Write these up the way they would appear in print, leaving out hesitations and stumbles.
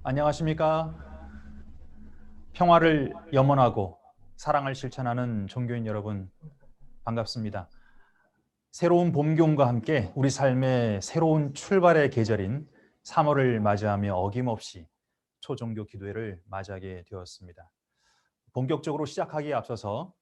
안녕하십니까? 평화를 염원하고 사랑을 실천하는 종교인 여러분, 반갑습니다. 새로운 봄 기온과 함께 우리 삶의 새로운 출발의 계절인 3월을 맞이하며 어김없이 초종교 기도회를 맞이하게 되었습니다. 본격적으로 시작하기에 앞서서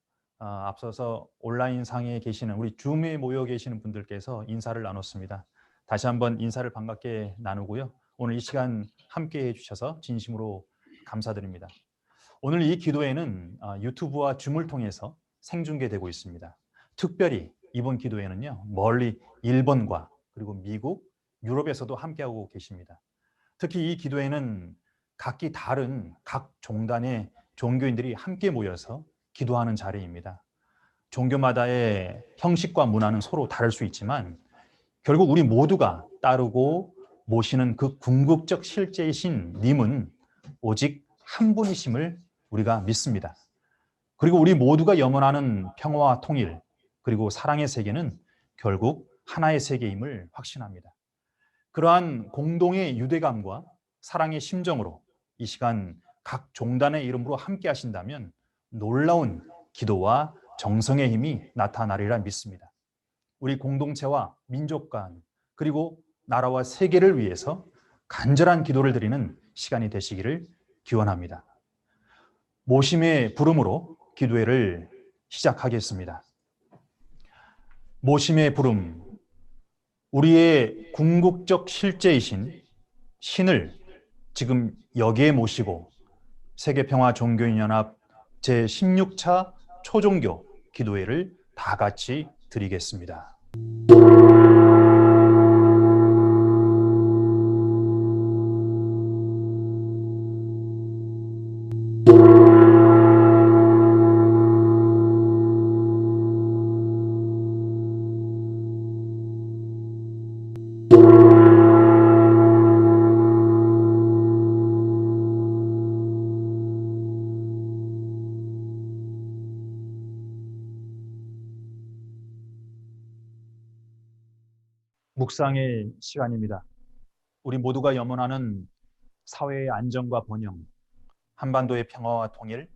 온라인 상에 계시는 우리 줌에 모여 계시는 분들께서 인사를 나눴습니다. 다시 한번 인사를 반갑게 나누고요. 오늘 이 시간 함께해 주셔서 진심으로 감사드립니다. 오늘 이 기도회는 유튜브와 줌을 통해서 생중계되고 있습니다. 특별히 이번 기도회는요, 멀리 일본과 그리고 미국, 유럽에서도 함께하고 계십니다. 특히 이 기도회는 각기 다른 각 종단의 종교인들이 함께 모여서 기도하는 자리입니다. 종교마다의 형식과 문화는 서로 다를 수 있지만 결국 우리 모두가 따르고 모시는 그 궁극적 실제이신 님은 오직 한 분이심을 우리가 믿습니다. 그리고 우리 모두가 염원하는 평화와 통일 그리고 사랑의 세계는 결국 하나의 세계임을 확신합니다. 그러한 공동의 유대감과 사랑의 심정으로 이 시간 각 종단의 이름으로 함께 하신다면 놀라운 기도와 정성의 힘이 나타나리라 믿습니다. 우리 공동체와 민족 간 그리고 나라와 세계를 위해서 간절한 기도를 드리는 시간이 되시기를 기원합니다. 모심의 부름으로 기도회를 시작하겠습니다. 모심의 부름, 우리의 궁극적 실제이신 신을 지금 여기에 모시고 세계평화종교인연합 제16차 초종교 기도회를 다 같이 드리겠습니다. 묵상의 시간입니다. 우리 모두가 염원하는 사회의 안정과 번영, 한반도의 평화와 통일,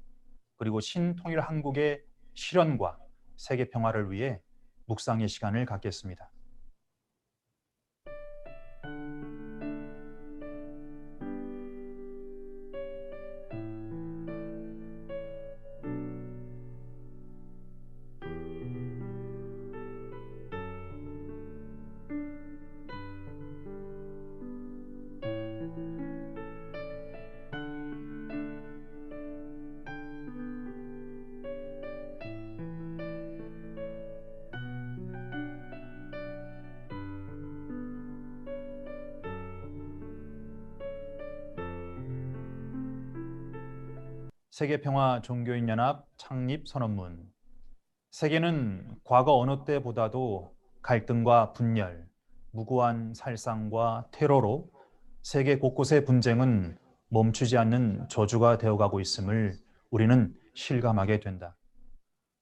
그리고 신통일 한국의 실현과 세계 평화를 위해 묵상의 시간을 갖겠습니다. 세계평화종교인연합 창립선언문. 세계는 과거 어느 때보다도 갈등과 분열, 무고한 살상과 테러로 세계 곳곳의 분쟁은 멈추지 않는 저주가 되어가고 있음을 우리는 실감하게 된다.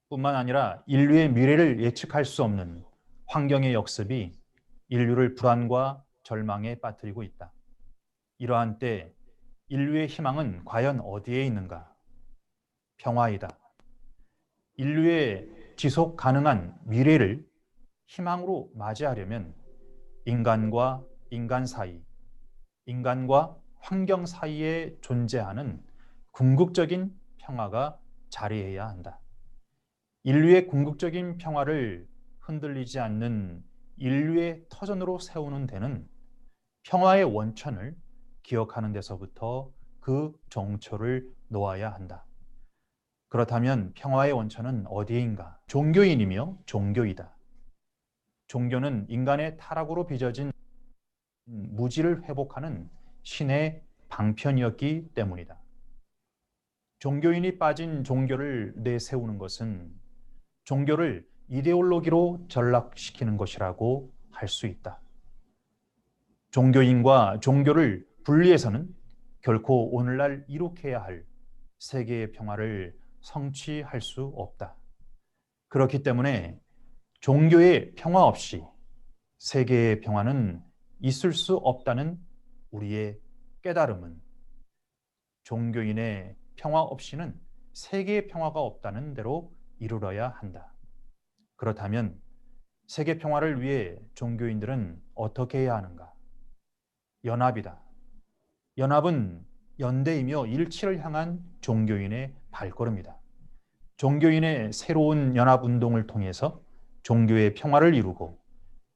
뿐만 아니라 인류의 미래를 예측할 수 없는 환경의 역습이 인류를 불안과 절망에 빠뜨리고 있다. 이러한 때 인류의 희망은 과연 어디에 있는가? 평화이다. 인류의 지속 가능한 미래를 희망으로 맞이하려면 인간과 인간 사이, 인간과 환경 사이에 존재하는 궁극적인 평화가 자리해야 한다. 인류의 궁극적인 평화를 흔들리지 않는 인류의 터전으로 세우는 데는 평화의 원천을 기억하는 데서부터 그 정초를 놓아야 한다. 그렇다면 평화의 원천은 어디인가? 종교인이며 종교이다. 종교는 인간의 타락으로 빚어진 무지를 회복하는 신의 방편이었기 때문이다. 종교인이 빠진 종교를 내세우는 것은 종교를 이데올로기로 전락시키는 것이라고 할 수 있다. 종교인과 종교를 분리해서는 결코 오늘날 이룩해야 할 세계의 평화를 성취할 수 없다. 그렇기 때문에 종교의 평화 없이 세계의 평화는 있을 수 없다는 우리의 깨달음은 종교인의 평화 없이는 세계의 평화가 없다는 대로 이루어야 한다. 그렇다면 세계 평화를 위해 종교인들은 어떻게 해야 하는가? 연합이다. 연합은 연대이며 일치를 향한 종교인의 발걸음이다. 종교인의 새로운 연합운동을 통해서 종교의 평화를 이루고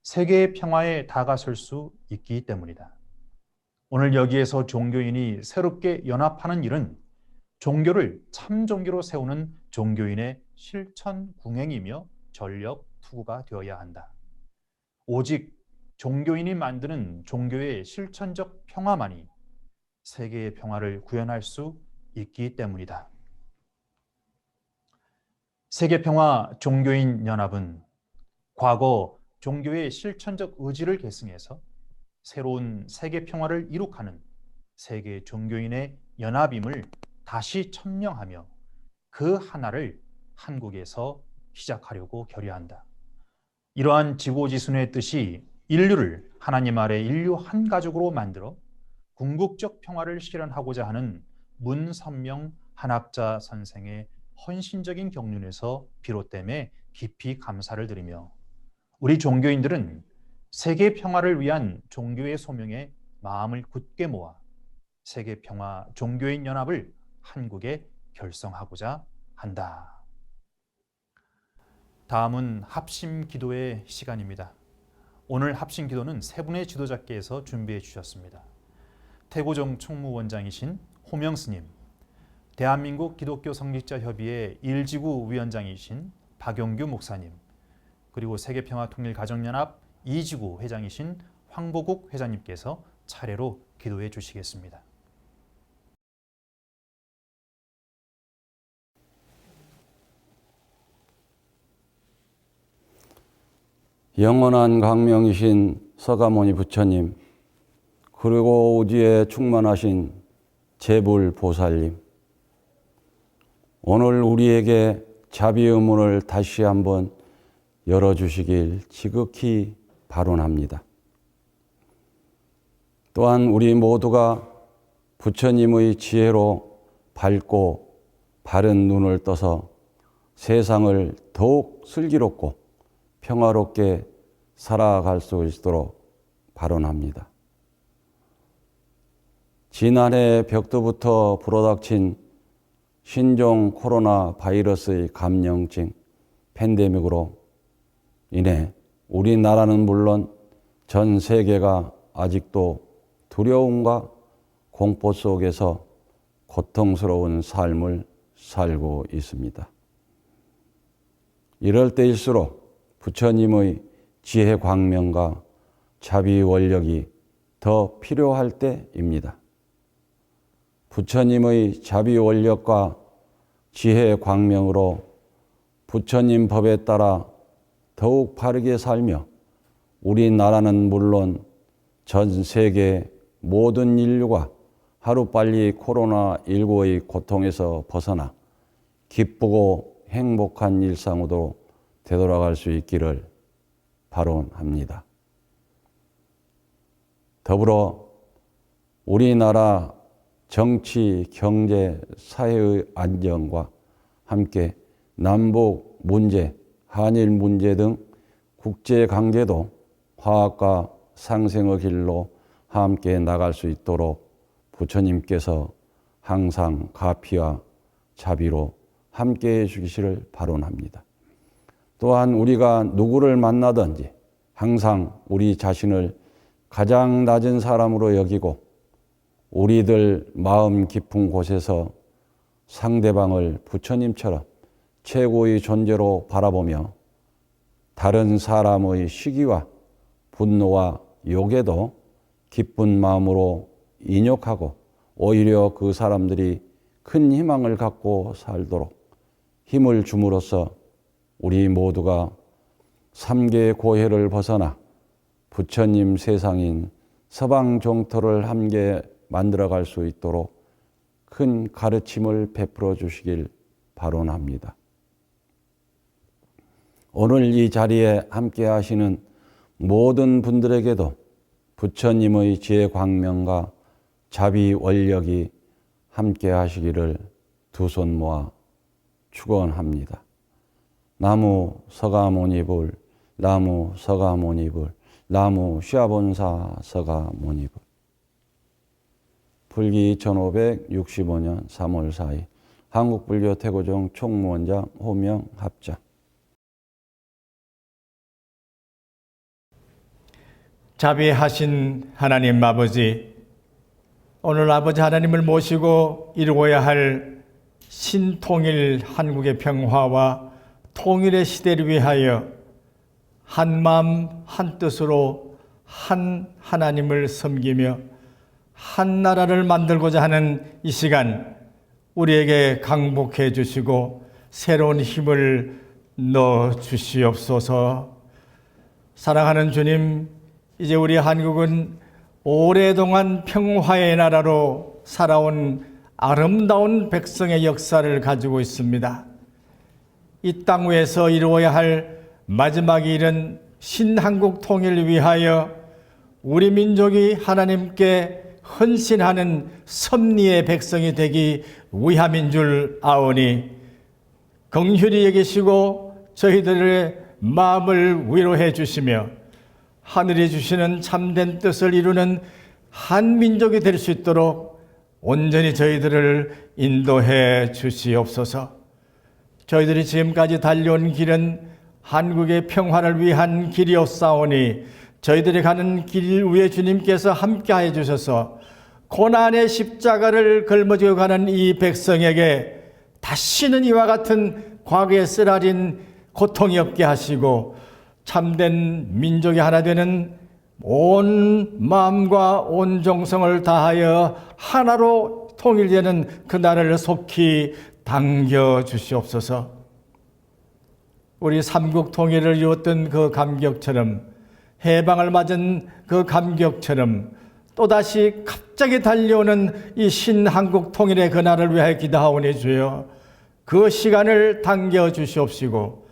세계의 평화에 다가설 수 있기 때문이다. 오늘 여기에서 종교인이 새롭게 연합하는 일은 종교를 참종교로 세우는 종교인의 실천궁행이며 전력 투구가 되어야 한다. 오직 종교인이 만드는 종교의 실천적 평화만이 세계의 평화를 구현할 수 있기 때문이다. 세계평화 종교인 연합은 과거 종교의 실천적 의지를 계승해서 새로운 세계 평화를 이룩하는 세계 종교인의 연합임을 다시 천명하며 그 하나를 한국에서 시작하려고 결의한다. 이러한 지고지순의 뜻이 인류를 하나님 아래 인류 한 가족으로 만들어 궁극적 평화를 실현하고자 하는 문선명 한학자 선생의 헌신적인 경륜에서 비롯됨에 깊이 감사를 드리며 우리 종교인들은 세계 평화를 위한 종교의 소명에 마음을 굳게 모아 세계 평화 종교인 연합을 한국에 결성하고자 한다. 다음은 합심 기도의 시간입니다. 오늘 합심 기도는 세 분의 지도자께서 준비해 주셨습니다. 태고종 총무원장이신 호명 스님, 대한민국 기독교 성직자 협의회 1지구 위원장이신 박용규 목사님, 그리고 세계평화통일가정연합 2지구 회장이신 황보국 회장님께서 차례로 기도해 주시겠습니다. 영원한 광명이신 서가모니 부처님, 그리고 우주에 충만하신 제불보살님, 오늘 우리에게 자비의 문을 다시 한번 열어주시길 지극히 발언합니다. 또한 우리 모두가 부처님의 지혜로 밝고 바른 눈을 떠서 세상을 더욱 슬기롭고 평화롭게 살아갈 수 있도록 발언합니다. 지난해 벽두부터 불어닥친 신종 코로나 바이러스의 감염증 팬데믹으로 인해 우리나라는 물론 전 세계가 아직도 두려움과 공포 속에서 고통스러운 삶을 살고 있습니다. 이럴 때일수록 부처님의 지혜 광명과 자비 원력이 더 필요할 때입니다. 부처님의 자비 원력과 지혜 광명으로 부처님 법에 따라 더욱 바르게 살며 우리나라는 물론 전 세계 모든 인류가 하루빨리 코로나19의 고통에서 벗어나 기쁘고 행복한 일상으로 되돌아갈 수 있기를 발언합니다. 더불어 우리나라 정치, 경제, 사회의 안정과 함께 남북 문제, 한일 문제 등 국제 관계도 화합과 상생의 길로 함께 나갈 수 있도록 부처님께서 항상 가피와 자비로 함께 해주시기를 발언합니다. 또한 우리가 누구를 만나든지 항상 우리 자신을 가장 낮은 사람으로 여기고 우리들 마음 깊은 곳에서 상대방을 부처님처럼 최고의 존재로 바라보며 다른 사람의 시기와 분노와 욕에도 기쁜 마음으로 인욕하고 오히려 그 사람들이 큰 희망을 갖고 살도록 힘을 줌으로써 우리 모두가 삼계 고해를 벗어나 부처님 세상인 서방 종토를 함께 만들어갈 수 있도록 큰 가르침을 베풀어 주시길 발언합니다. 오늘 이 자리에 함께 하시는 모든 분들에게도 부처님의 지혜 광명과 자비 원력이 함께 하시기를 두 손 모아 축원합니다. 나무 서가모니불, 나무 서가모니불, 나무 시아본사 서가모니불. 불기 1565년 3월 4일 한국불교 태고종 총무원장 호명 합작. 자비하신 하나님 아버지, 오늘 아버지 하나님을 모시고 이루어야 할 신통일 한국의 평화와 통일의 시대를 위하여 한마음 한뜻으로 한 하나님을 섬기며 한 나라를 만들고자 하는 이 시간 우리에게 강복해 주시고 새로운 힘을 넣어 주시옵소서. 사랑하는 주님, 이제 우리 한국은 오랫동안 평화의 나라로 살아온 아름다운 백성의 역사를 가지고 있습니다. 이 땅 위에서 이루어야 할 마지막 일은 신한국 통일을 위하여 우리 민족이 하나님께 헌신하는 섭리의 백성이 되기 위함인 줄 아오니 긍휼히 여기시고 저희들의 마음을 위로해 주시며 하늘이 주시는 참된 뜻을 이루는 한 민족이 될 수 있도록 온전히 저희들을 인도해 주시옵소서. 저희들이 지금까지 달려온 길은 한국의 평화를 위한 길이었사오니 저희들이 가는 길 위에 주님께서 함께하여 주셔서 고난의 십자가를 걸머지고 가는 이 백성에게 다시는 이와 같은 과거의 쓰라린 고통이 없게 하시고 참된 민족이 하나 되는 온 마음과 온 정성을 다하여 하나로 통일되는 그 나라를 속히 당겨 주시옵소서. 우리 삼국 통일을 이뤘던 그 감격처럼 해방을 맞은 그 감격처럼 또다시 갑자기 달려오는 이 신한국 통일의 그 날을 위하여 기도하오니 주여 그 시간을 당겨 주시옵시고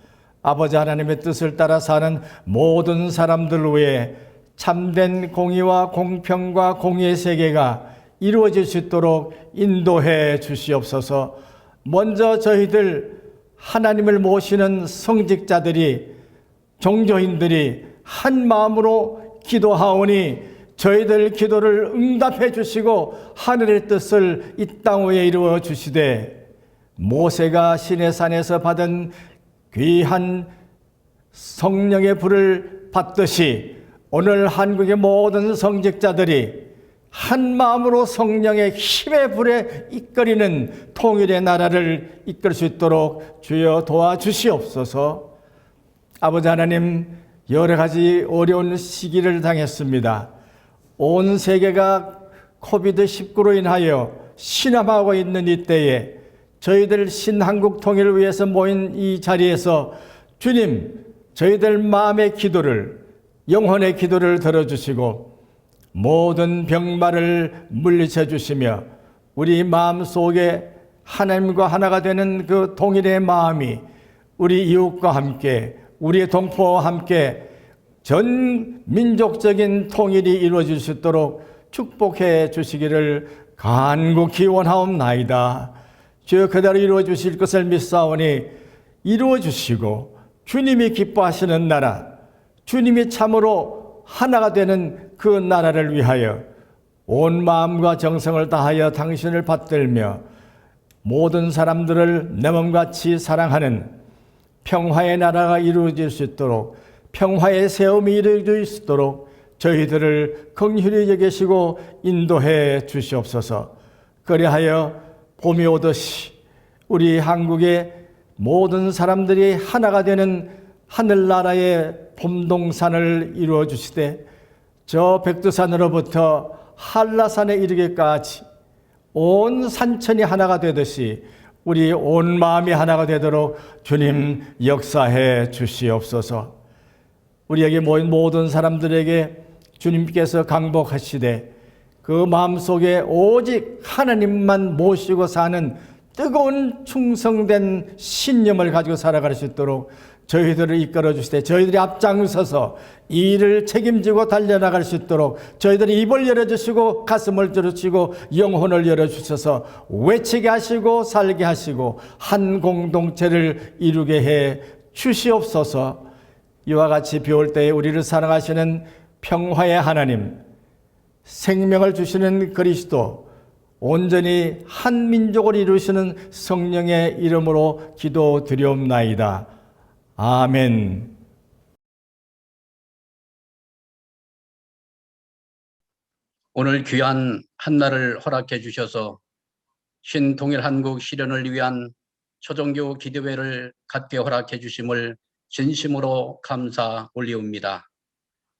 아버지 하나님의 뜻을 따라 사는 모든 사람들 위해 참된 공의와 공평과 공의의 세계가 이루어질 수 있도록 인도해 주시옵소서. 먼저 저희들 하나님을 모시는 성직자들이 종교인들이 한 마음으로 기도하오니 저희들 기도를 응답해 주시고 하늘의 뜻을 이 땅 위에 이루어 주시되 모세가 시내산에서 받은 귀한 성령의 불을 받듯이 오늘 한국의 모든 성직자들이 한 마음으로 성령의 힘의 불에 이끌이는 통일의 나라를 이끌 수 있도록 주여 도와주시옵소서. 아버지 하나님, 여러 가지 어려운 시기를 당했습니다. 온 세계가 코비드19로 인하여 신음하고 있는 이때에 저희들 신한국 통일을 위해서 모인 이 자리에서 주님, 저희들 마음의 기도를, 영혼의 기도를 들어주시고 모든 병마를 물리쳐 주시며 우리 마음속에 하나님과 하나가 되는 그 통일의 마음이 우리 이웃과 함께 우리의 동포와 함께 전 민족적인 통일이 이루어질 수 있도록 축복해 주시기를 간곡히 원하옵나이다. 주여 그대로 이루어 주실 것을 믿사오니 이루어 주시고 주님이 기뻐하시는 나라, 주님이 참으로 하나가 되는 그 나라를 위하여 온 마음과 정성을 다하여 당신을 받들며 모든 사람들을 내 몸같이 사랑하는 평화의 나라가 이루어질 수 있도록 평화의 세움이 이루어질 수 있도록 저희들을 긍휼히 여기시고 인도해 주시옵소서. 그리하여 봄이 오듯이 우리 한국의 모든 사람들이 하나가 되는 하늘나라의 봄동산을 이루어 주시되 저 백두산으로부터 한라산에 이르기까지 온 산천이 하나가 되듯이 우리 온 마음이 하나가 되도록 주님 역사해 주시옵소서. 우리에게 모인 모든 사람들에게 주님께서 강복하시되 그 마음속에 오직 하나님만 모시고 사는 뜨거운 충성된 신념을 가지고 살아갈 수 있도록 저희들을 이끌어 주시되, 저희들이 앞장서서 이 일을 책임지고 달려나갈 수 있도록 저희들이 입을 열어주시고 가슴을 열어주시고 영혼을 열어주셔서 외치게 하시고 살게 하시고 한 공동체를 이루게 해 주시옵소서. 이와 같이 비 올 때에 우리를 사랑하시는 평화의 하나님, 생명을 주시는 그리스도, 온전히 한 민족을 이루시는 성령의 이름으로 기도드리옵나이다. 아멘. 오늘 귀한 한날을 허락해 주셔서 신통일 한국 실현을 위한 초종교 기도회를 갖게 허락해 주심을 진심으로 감사 올리옵니다.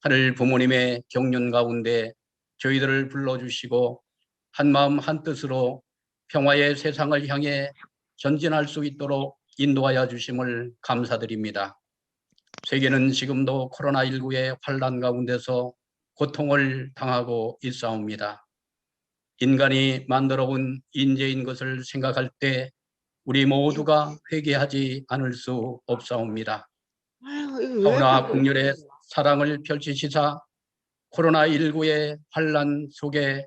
하늘 부모님의 경륜 가운데 저희들을 불러주시고 한마음 한뜻으로 평화의 세상을 향해 전진할 수 있도록 인도하여 주심을 감사드립니다. 세계는 지금도 코로나19의 환란 가운데서 고통을 당하고 있사옵니다. 인간이 만들어온 인재인 것을 생각할 때 우리 모두가 회개하지 않을 수 없사옵니다. 하오나 국률의 사랑을 펼치시사 코로나19의 환란 속에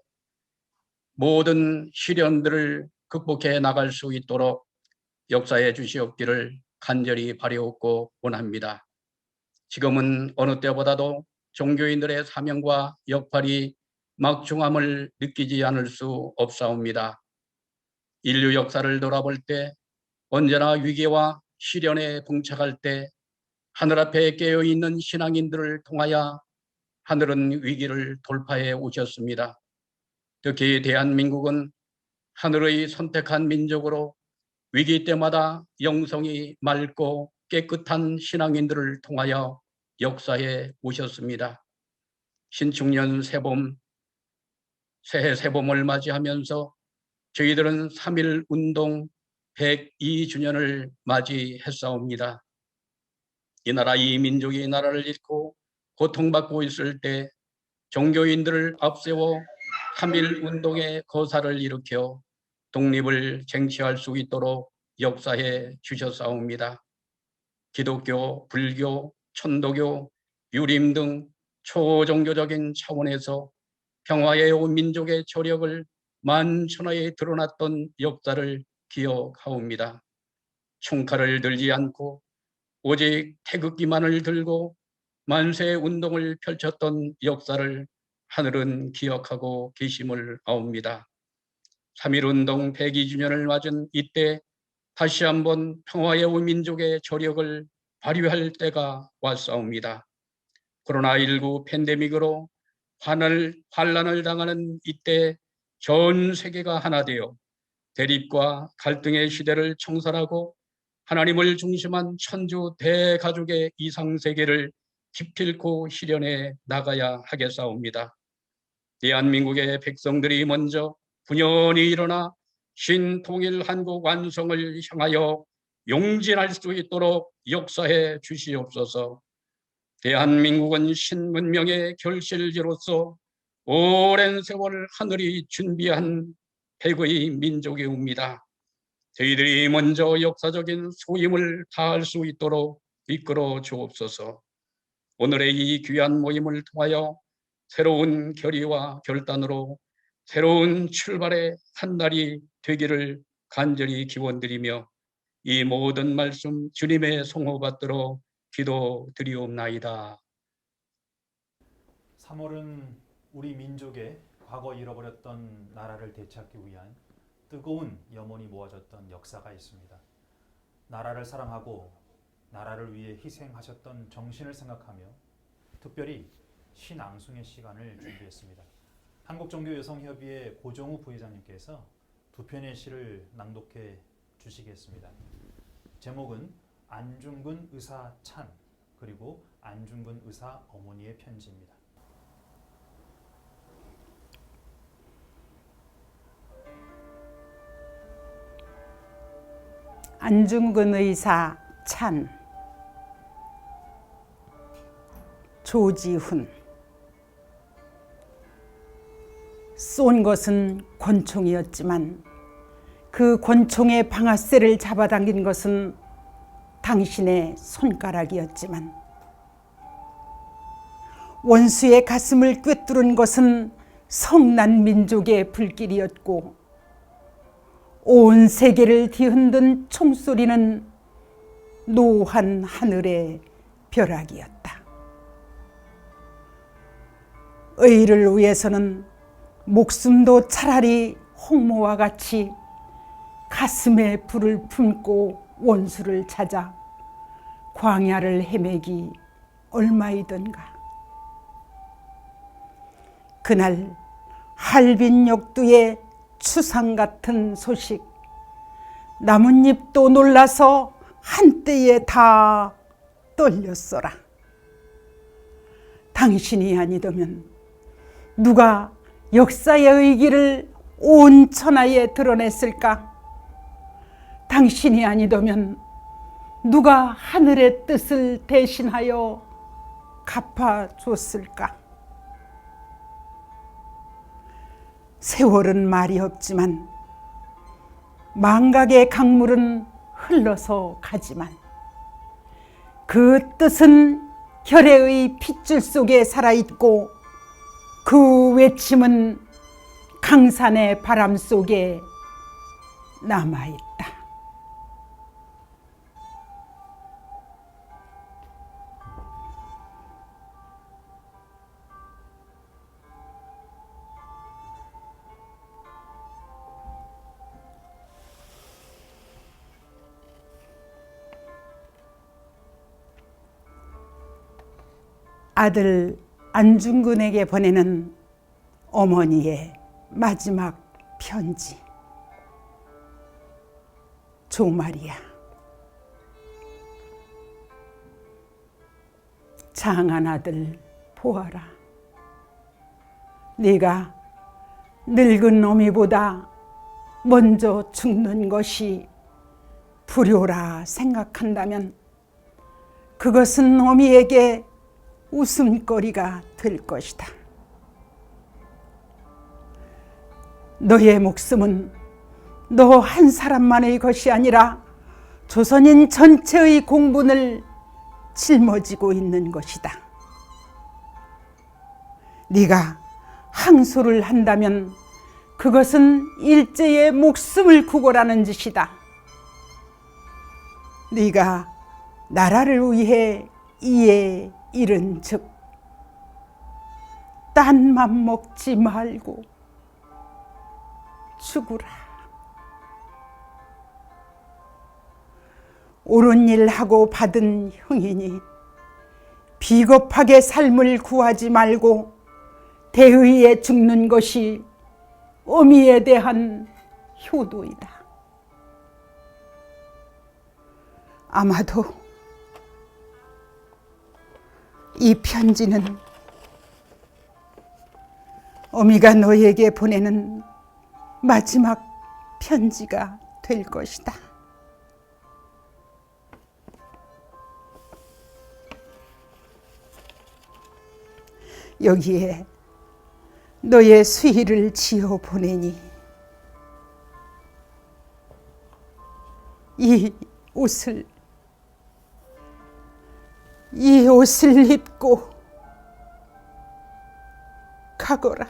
모든 시련들을 극복해 나갈 수 있도록 역사해 주시옵기를 간절히 바라옵고 원합니다. 지금은 어느 때보다도 종교인들의 사명과 역할이 막중함을 느끼지 않을 수 없사옵니다. 인류 역사를 돌아볼 때 언제나 위기와 시련에 봉착할 때 하늘 앞에 깨어있는 신앙인들을 통하여 하늘은 위기를 돌파해 오셨습니다. 특히 대한민국은 하늘의 선택한 민족으로 위기 때마다 영성이 맑고 깨끗한 신앙인들을 통하여 역사해 오셨습니다. 신축년 새봄, 새해 새봄을 맞이하면서 저희들은 3.1 운동 102주년을 맞이했사옵니다. 이 나라, 이 민족이 나라를 잃고 고통받고 있을 때 종교인들을 앞세워 3.1 운동의 거사를 일으켜 독립을 쟁취할 수 있도록 역사해 주셨사옵니다. 기독교, 불교, 천도교, 유림 등 초종교적인 차원에서 평화의 온 민족의 조력을 만천하에 드러났던 역사를 기억하옵니다. 총칼을 들지 않고 오직 태극기만을 들고 만세 운동을 펼쳤던 역사를 하늘은 기억하고 계심을 아옵니다. 3.1 운동 102주년을 맞은 이때 다시 한번 평화의 온 민족의 조력을 발휘할 때가 왔사옵니다. 코로나19 팬데믹으로 환란을 당하는 이때 전 세계가 하나 되어 대립과 갈등의 시대를 청산하고 하나님을 중심한 천주 대가족의 이상세계를 기필코 실현해 나가야 하겠사옵니다. 대한민국의 백성들이 먼저 분연히 일어나 신통일 한국 완성을 향하여 용진할 수 있도록 역사해 주시옵소서. 대한민국은 신문명의 결실지로서 오랜 세월 하늘이 준비한 백의 민족이옵니다. 저희들이 먼저 역사적인 소임을 다할 수 있도록 이끌어 주옵소서. 오늘의 이 귀한 모임을 통하여 새로운 결의와 결단으로 새로운 출발의 한 날이 되기를 간절히 기원드리며 이 모든 말씀 주님의 성호 받들어 기도드리옵나이다. 3월은 우리 민족의 과거 잃어버렸던 나라를 되찾기 위한 뜨거운 염원이 모아졌던 역사가 있습니다. 나라를 사랑하고 나라를 위해 희생하셨던 정신을 생각하며 특별히 신앙송의 시간을 준비했습니다. 한국종교여성협의회 고종우 부회장님께서 두 편의 시를 낭독해 주시겠습니다. 제목은 안중근 의사 찬, 그리고 안중근 의사 어머니의 편지입니다. 안중근 의사 찬. 조지훈. 쏜 것은 권총이었지만 그 권총의 방아쇠를 잡아당긴 것은 당신의 손가락이었지만 원수의 가슴을 꿰뚫은 것은 성난 민족의 불길이었고 온 세계를 뒤흔든 총소리는 노한 하늘의 벼락이었다. 의를 위해서는 목숨도 차라리 홍모와 같이 가슴에 불을 품고 원수를 찾아 광야를 헤매기 얼마이던가. 그날 할빈 역두의 추상 같은 소식, 나뭇잎도 놀라서 한때에 다 떨렸어라. 당신이 아니더면 누가 역사의 의기를 온 천하에 드러냈을까? 당신이 아니더면 누가 하늘의 뜻을 대신하여 갚아줬을까? 세월은 말이 없지만 망각의 강물은 흘러서 가지만 그 뜻은 결의의 핏줄 속에 살아있고 그 외침은 강산의 바람 속에 남아있다. 아들 안중근에게 보내는 어머니의 마지막 편지. 조마리야, 장한 아들 보아라. 네가 늙은 어미보다 먼저 죽는 것이 불효라 생각한다면 그것은 어미에게 웃음거리가 될 것이다. 너의 목숨은 너 한 사람만의 것이 아니라 조선인 전체의 공분을 짊어지고 있는 것이다. 네가 항소를 한다면 그것은 일제의 목숨을 구걸하는 짓이다. 네가 나라를 위해 이에 이른 즉 딴맘 먹지 말고 죽으라. 옳은 일 하고 받은 형이니 비겁하게 삶을 구하지 말고 대의에 죽는 것이 어미에 대한 효도이다. 아마도 이 편지는 어미가 너에게 보내는 마지막 편지가 될 것이다. 여기에 너의 수의를 지어 보내니 이 옷을 입고 가거라.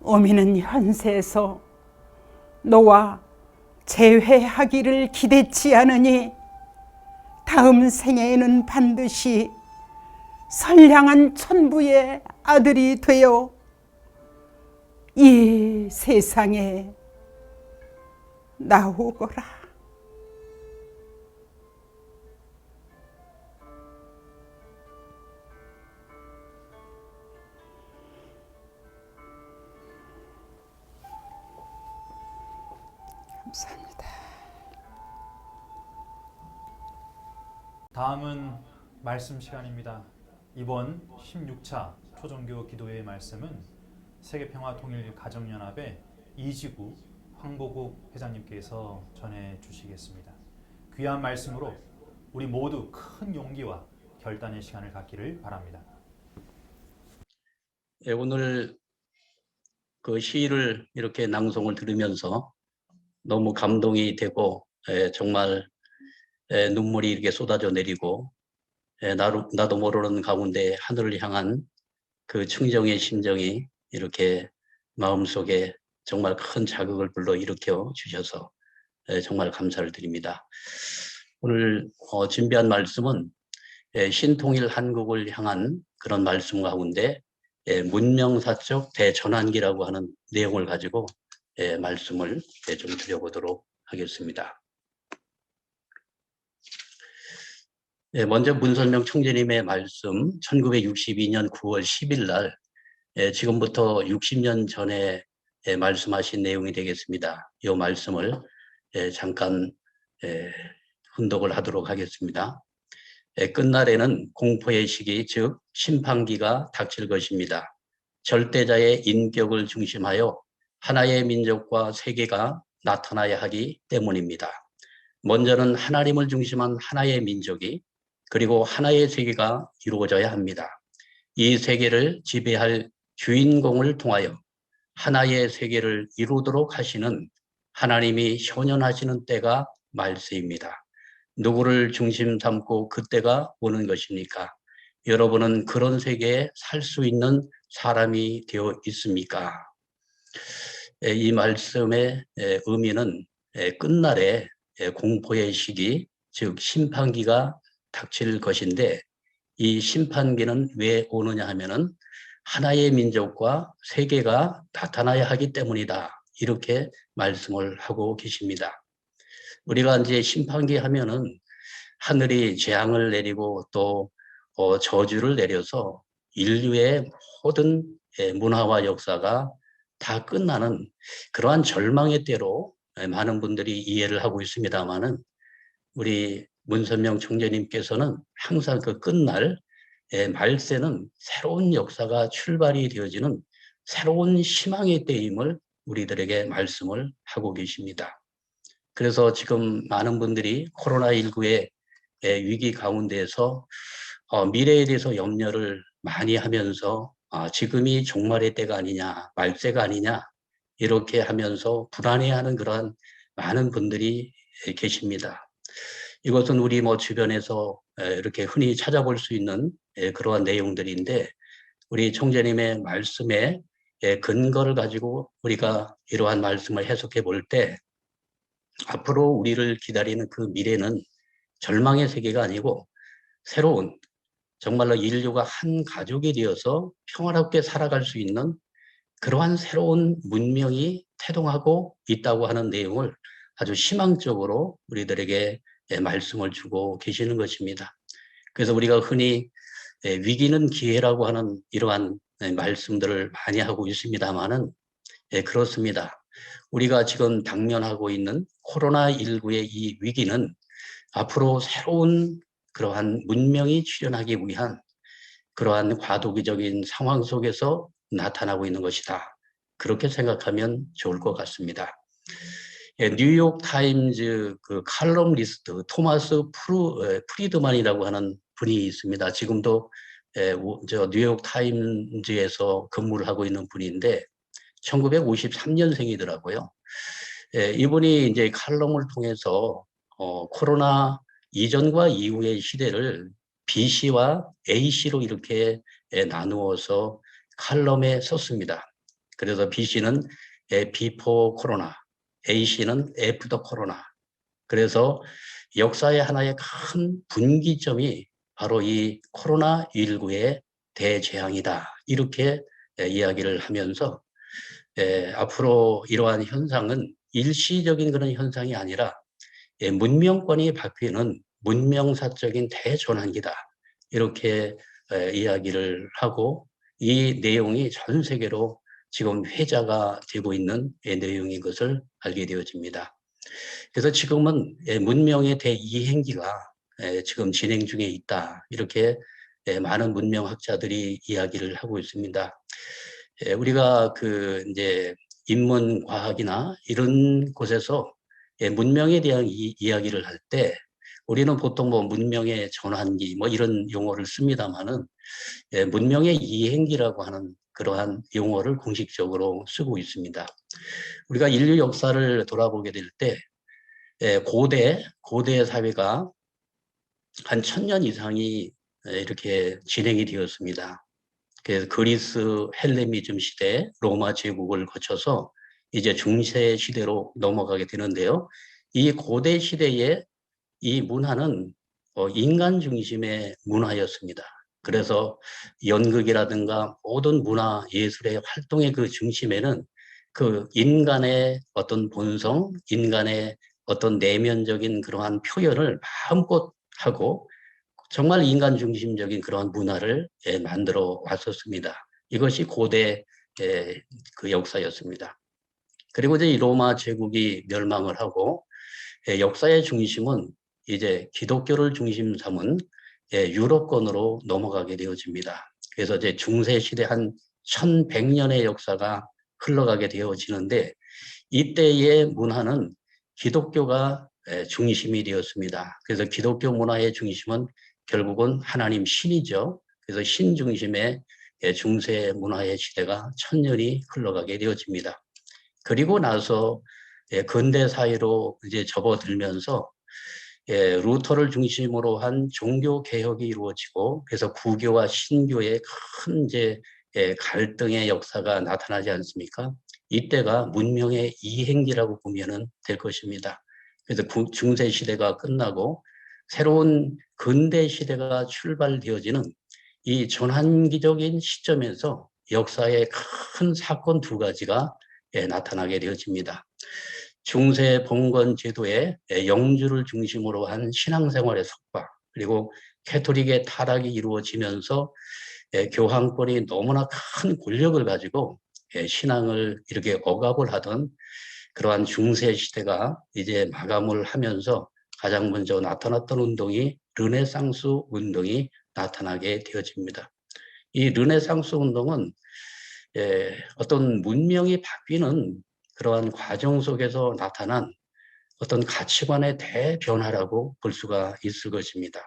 어미는 현세에서 너와 재회하기를 기대치 않으니 다음 생애에는 반드시 선량한 천부의 아들이 되어 이 세상에 나오거라. 감사합니다. 다음은 말씀 시간입니다. 이번 16차 초정교 기도회의 말씀은 세계평화통일가정연합의 이지구 황보국 회장님께서 전해 주시겠습니다. 귀한 말씀으로 우리 모두 큰 용기와 결단의 시간을 갖기를 바랍니다. 오늘 그 시를 이렇게 낭송을 들으면서 너무 감동이 되고 정말 눈물이 이렇게 쏟아져 내리고 나도 모르는 가운데 하늘을 향한 그 충정의 심정이 이렇게 마음속에 정말 큰 자극을 불러일으켜 주셔서 정말 감사를 드립니다. 오늘 준비한 말씀은 신통일 한국을 향한 그런 말씀 가운데 문명사적 대전환기라고 하는 내용을 가지고 말씀을 좀 드려보도록 하겠습니다. 먼저 문선명 총재님의 말씀 1962년 9월 10일 날 지금부터 60년 전에 말씀하신 내용이 되겠습니다. 이 말씀을 잠깐 훈독을 하도록 하겠습니다. 끝날에는 공포의 시기, 즉 심판기가 닥칠 것입니다. 절대자의 인격을 중심하여 하나의 민족과 세계가 나타나야 하기 때문입니다. 먼저는 하나님을 중심한 하나의 민족이 그리고 하나의 세계가 이루어져야 합니다. 이 세계를 지배할 주인공을 통하여 하나의 세계를 이루도록 하시는 하나님이 현현하시는 때가 말세입니다. 누구를 중심 삼고 그때가 오는 것입니까? 여러분은 그런 세계에 살 수 있는 사람이 되어 있습니까? 이 말씀의 의미는 끝날에 공포의 시기, 즉 심판기가 닥칠 것인데 이 심판기는 왜 오느냐 하면은 하나의 민족과 세계가 나타나야 하기 때문이다. 이렇게 말씀을 하고 계십니다. 우리가 이제 심판기 하면은 하늘이 재앙을 내리고 또 저주를 내려서 인류의 모든 문화와 역사가 다 끝나는 그러한 절망의 때로 많은 분들이 이해를 하고 있습니다만은 우리 문선명 총재님께서는 항상 그 끝날 말세는 새로운 역사가 출발이 되어지는 새로운 희망의 때임을 우리들에게 말씀을 하고 계십니다. 그래서 지금 많은 분들이 코로나19의 위기 가운데에서 미래에 대해서 염려를 많이 하면서 지금이 종말의 때가 아니냐, 말세가 아니냐 이렇게 하면서 불안해하는 그러한 많은 분들이 계십니다. 이것은 우리 주변에서 이렇게 흔히 찾아볼 수 있는 그러한 내용들인데 우리 총재님의 말씀에 근거를 가지고 우리가 이러한 말씀을 해석해 볼 때 앞으로 우리를 기다리는 그 미래는 절망의 세계가 아니고 새로운 정말로 인류가 한 가족이 되어서 평화롭게 살아갈 수 있는 그러한 새로운 문명이 태동하고 있다고 하는 내용을 아주 희망적으로 우리들에게 말씀을 주고 계시는 것입니다. 그래서 우리가 흔히 위기는 기회라고 하는 이러한 말씀들을 많이 하고 있습니다만은 그렇습니다. 우리가 지금 당면하고 있는 코로나19의 이 위기는 앞으로 새로운 그러한 문명이 출현하기 위한 그러한 과도기적인 상황 속에서 나타나고 있는 것이다. 그렇게 생각하면 좋을 것 같습니다. 뉴욕 타임즈 그 칼럼니스트 토마스 프리드만이라고 하는 분이 있습니다. 지금도 저 뉴욕 타임즈에서 근무를 하고 있는 분인데 1953년생이더라고요. 이분이 이제 칼럼을 통해서 코로나 이전과 이후의 시대를 BC와 AC로 이렇게 나누어서 칼럼에 썼습니다. 그래서 BC는 before 코로나, AC는 after 코로나. 그래서 역사의 하나의 큰 분기점이 바로 이 코로나19의 대재앙이다. 이렇게 이야기를 하면서 앞으로 이러한 현상은 일시적인 그런 현상이 아니라 문명권이 바뀌는 문명사적인 대전환기다. 이렇게 이야기를 하고 이 내용이 전 세계로 지금 회자가 되고 있는 내용인 것을 알게 되어집니다. 그래서 지금은 문명의 대이행기가 지금 진행 중에 있다. 이렇게 많은 문명학자들이 이야기를 하고 있습니다. 우리가 이제 인문과학이나 이런 곳에서 문명에 대한 이야기를 할 때 우리는 보통 문명의 전환기 이런 용어를 씁니다만은 문명의 이행기라고 하는 그러한 용어를 공식적으로 쓰고 있습니다. 우리가 인류 역사를 돌아보게 될 때 고대 사회가 한 1000년 이상이 이렇게 진행이 되었습니다. 그래서 그리스 헬레니즘 시대, 로마 제국을 거쳐서 이제 중세 시대로 넘어가게 되는데요. 이 고대 시대의 이 문화는 인간 중심의 문화였습니다. 그래서 연극이라든가 모든 문화 예술의 활동의 그 중심에는 그 인간의 어떤 본성, 인간의 어떤 내면적인 그러한 표현을 마음껏 하고 정말 인간 중심적인 그런 문화를 만들어 왔었습니다. 이것이 고대 그 역사였습니다. 그리고 이제 이 로마 제국이 멸망을 하고 역사의 중심은 이제 기독교를 중심 삼은 유럽권으로 넘어가게 되어집니다. 그래서 이제 중세 시대 한 1100년의 역사가 흘러가게 되어지는데 이때의 문화는 기독교가 중심이 되었습니다. 그래서 기독교 문화의 중심은 결국은 하나님 신이죠. 그래서 신 중심의 중세 문화의 시대가 1000년이 흘러가게 되어집니다. 그리고 나서 근대 사회로 이제 접어들면서 루터를 중심으로 한 종교 개혁이 이루어지고 그래서 구교와 신교의 큰 이제 갈등의 역사가 나타나지 않습니까? 이때가 문명의 이행기라고 보면은 될 것입니다. 그래서 중세 시대가 끝나고 새로운 근대 시대가 출발되어지는 이 전환기적인 시점에서 역사의 큰 사건 두 가지가 나타나게 되어집니다. 중세 봉건 제도의 영주를 중심으로 한 신앙생활의 속박, 그리고 캐토릭의 타락이 이루어지면서 교황권이 너무나 큰 권력을 가지고 신앙을 이렇게 억압을 하던 그러한 중세 시대가 이제 마감을 하면서 가장 먼저 나타났던 운동이 르네상스 운동이 나타나게 되어집니다. 이 르네상스 운동은 어떤 문명이 바뀌는 그러한 과정 속에서 나타난 어떤 가치관의 대변화라고 볼 수가 있을 것입니다.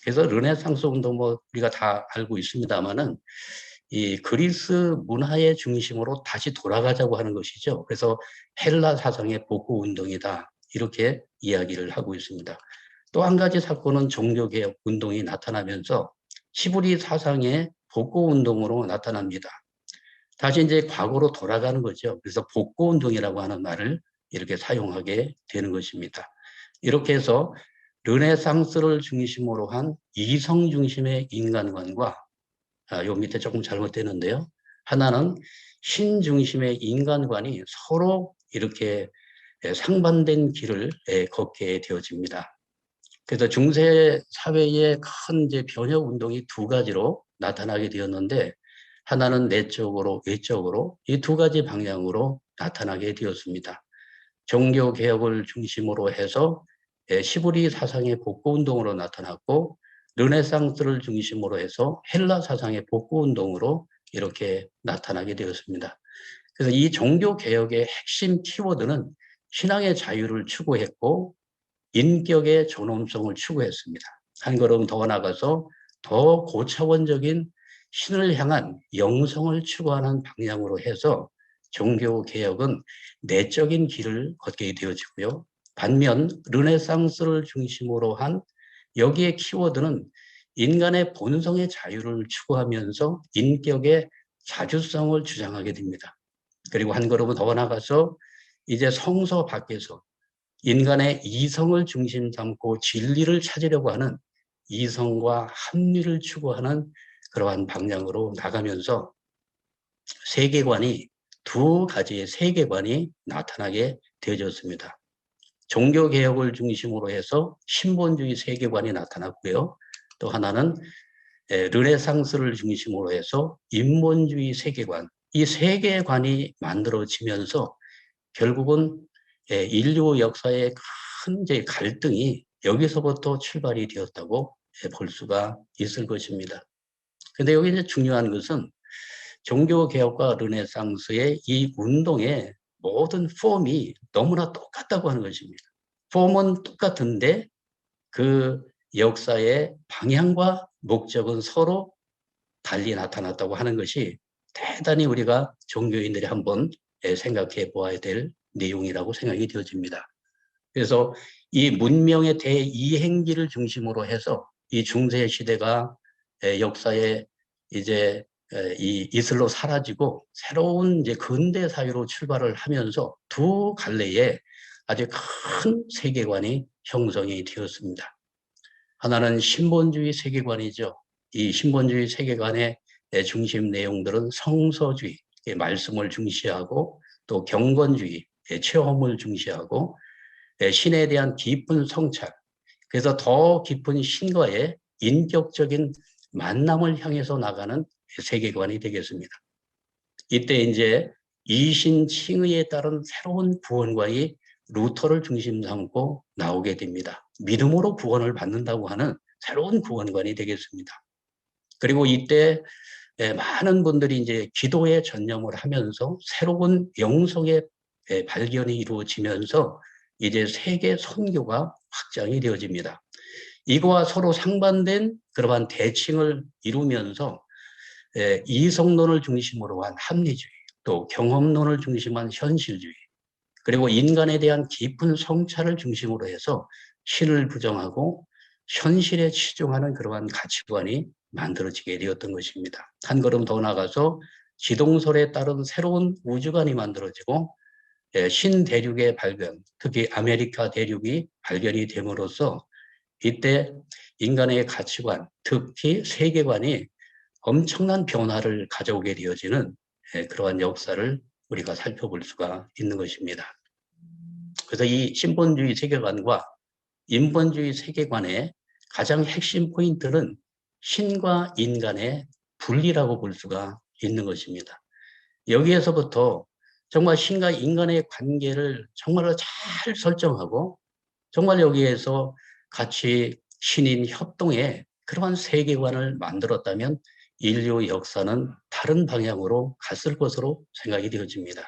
그래서 르네상스 운동 뭐 우리가 다 알고 있습니다만은 이 그리스 문화의 중심으로 다시 돌아가자고 하는 것이죠. 그래서 헬라 사상의 복구 운동이다 이렇게 이야기를 하고 있습니다. 또 한 가지 사건은 종교개혁 운동이 나타나면서 시부리 사상의 복구 운동으로 나타납니다. 다시 이제 과거로 돌아가는 거죠. 그래서 복고 운동이라고 하는 말을 이렇게 사용하게 되는 것입니다. 이렇게 해서 르네상스를 중심으로 한 이성 중심의 인간관과 요 밑에 조금 잘못되는데요. 하나는 신 중심의 인간관이 서로 이렇게 상반된 길을 걷게 되어집니다. 그래서 중세 사회의 큰 이제 변혁 운동이 두 가지로 나타나게 되었는데 하나는 내적으로 외적으로 이 두 가지 방향으로 나타나게 되었습니다. 종교 개혁을 중심으로 해서 시부리 사상의 복고 운동으로 나타났고 르네상스를 중심으로 해서 헬라 사상의 복고 운동으로 이렇게 나타나게 되었습니다. 그래서 이 종교 개혁의 핵심 키워드는 신앙의 자유를 추구했고 인격의 존엄성을 추구했습니다. 한 걸음 더 나가서 더 고차원적인 신을 향한 영성을 추구하는 방향으로 해서 종교 개혁은 내적인 길을 걷게 되어지고요. 반면 르네상스를 중심으로 한 여기에 키워드는 인간의 본성의 자유를 추구하면서 인격의 자주성을 주장하게 됩니다. 그리고 한 걸음 더 나가서 이제 성서 밖에서 인간의 이성을 중심 삼고 진리를 찾으려고 하는 이성과 합리를 추구하는 그러한 방향으로 나가면서 세계관이 두 가지의 세계관이 나타나게 되어졌습니다. 종교개혁을 중심으로 해서 신본주의 세계관이 나타났고요. 또 하나는 르네상스를 중심으로 해서 인본주의 세계관, 이 세계관이 만들어지면서 결국은 인류 역사의 큰 갈등이 여기서부터 출발이 되었다고 볼 수가 있을 것입니다. 근데 여기 이제 중요한 것은 종교개혁과 르네상스의 이 운동의 모든 폼이 너무나 똑같다고 하는 것입니다. 폼은 똑같은데 그 역사의 방향과 목적은 서로 달리 나타났다고 하는 것이 대단히 우리가 종교인들이 한번 생각해 보아야 될 내용이라고 생각이 되어집니다. 그래서 이 문명의 대이행기를 중심으로 해서 이 중세 시대가 역사에 이제 이 이슬로 사라지고 새로운 이제 근대 사회로 출발을 하면서 두 갈래에 아주 큰 세계관이 형성이 되었습니다. 하나는 신본주의 세계관이죠. 이 신본주의 세계관의 중심 내용들은 성서주의, 말씀을 중시하고 또 경건주의, 체험을 중시하고 신에 대한 깊은 성찰, 그래서 더 깊은 신과의 인격적인 만남을 향해서 나가는 세계관이 되겠습니다. 이때 이제 이신칭의에 따른 새로운 구원관이 루터를 중심 삼고 나오게 됩니다. 믿음으로 구원을 받는다고 하는 새로운 구원관이 되겠습니다. 그리고 이때 많은 분들이 이제 기도에 전념을 하면서 새로운 영성의 발견이 이루어지면서 이제 세계 선교가 확장이 되어집니다. 이거와 서로 상반된 그러한 대칭을 이루면서 이성론을 중심으로 한 합리주의, 또 경험론을 중심한 현실주의, 그리고 인간에 대한 깊은 성찰을 중심으로 해서 신을 부정하고 현실에 치중하는 그러한 가치관이 만들어지게 되었던 것입니다. 한 걸음 더 나가서 지동설에 따른 새로운 우주관이 만들어지고 신대륙의 발견, 특히 아메리카 대륙이 발견이 됨으로써 이때 인간의 가치관, 특히 세계관이 엄청난 변화를 가져오게 되어지는 그러한 역사를 우리가 살펴볼 수가 있는 것입니다. 그래서 이 신본주의 세계관과 인본주의 세계관의 가장 핵심 포인트는 신과 인간의 분리라고 볼 수가 있는 것입니다. 여기에서부터 정말 신과 인간의 관계를 정말로 잘 설정하고 정말 여기에서 같이 신인 협동의 그러한 세계관을 만들었다면 인류 역사는 다른 방향으로 갔을 것으로 생각이 되어집니다.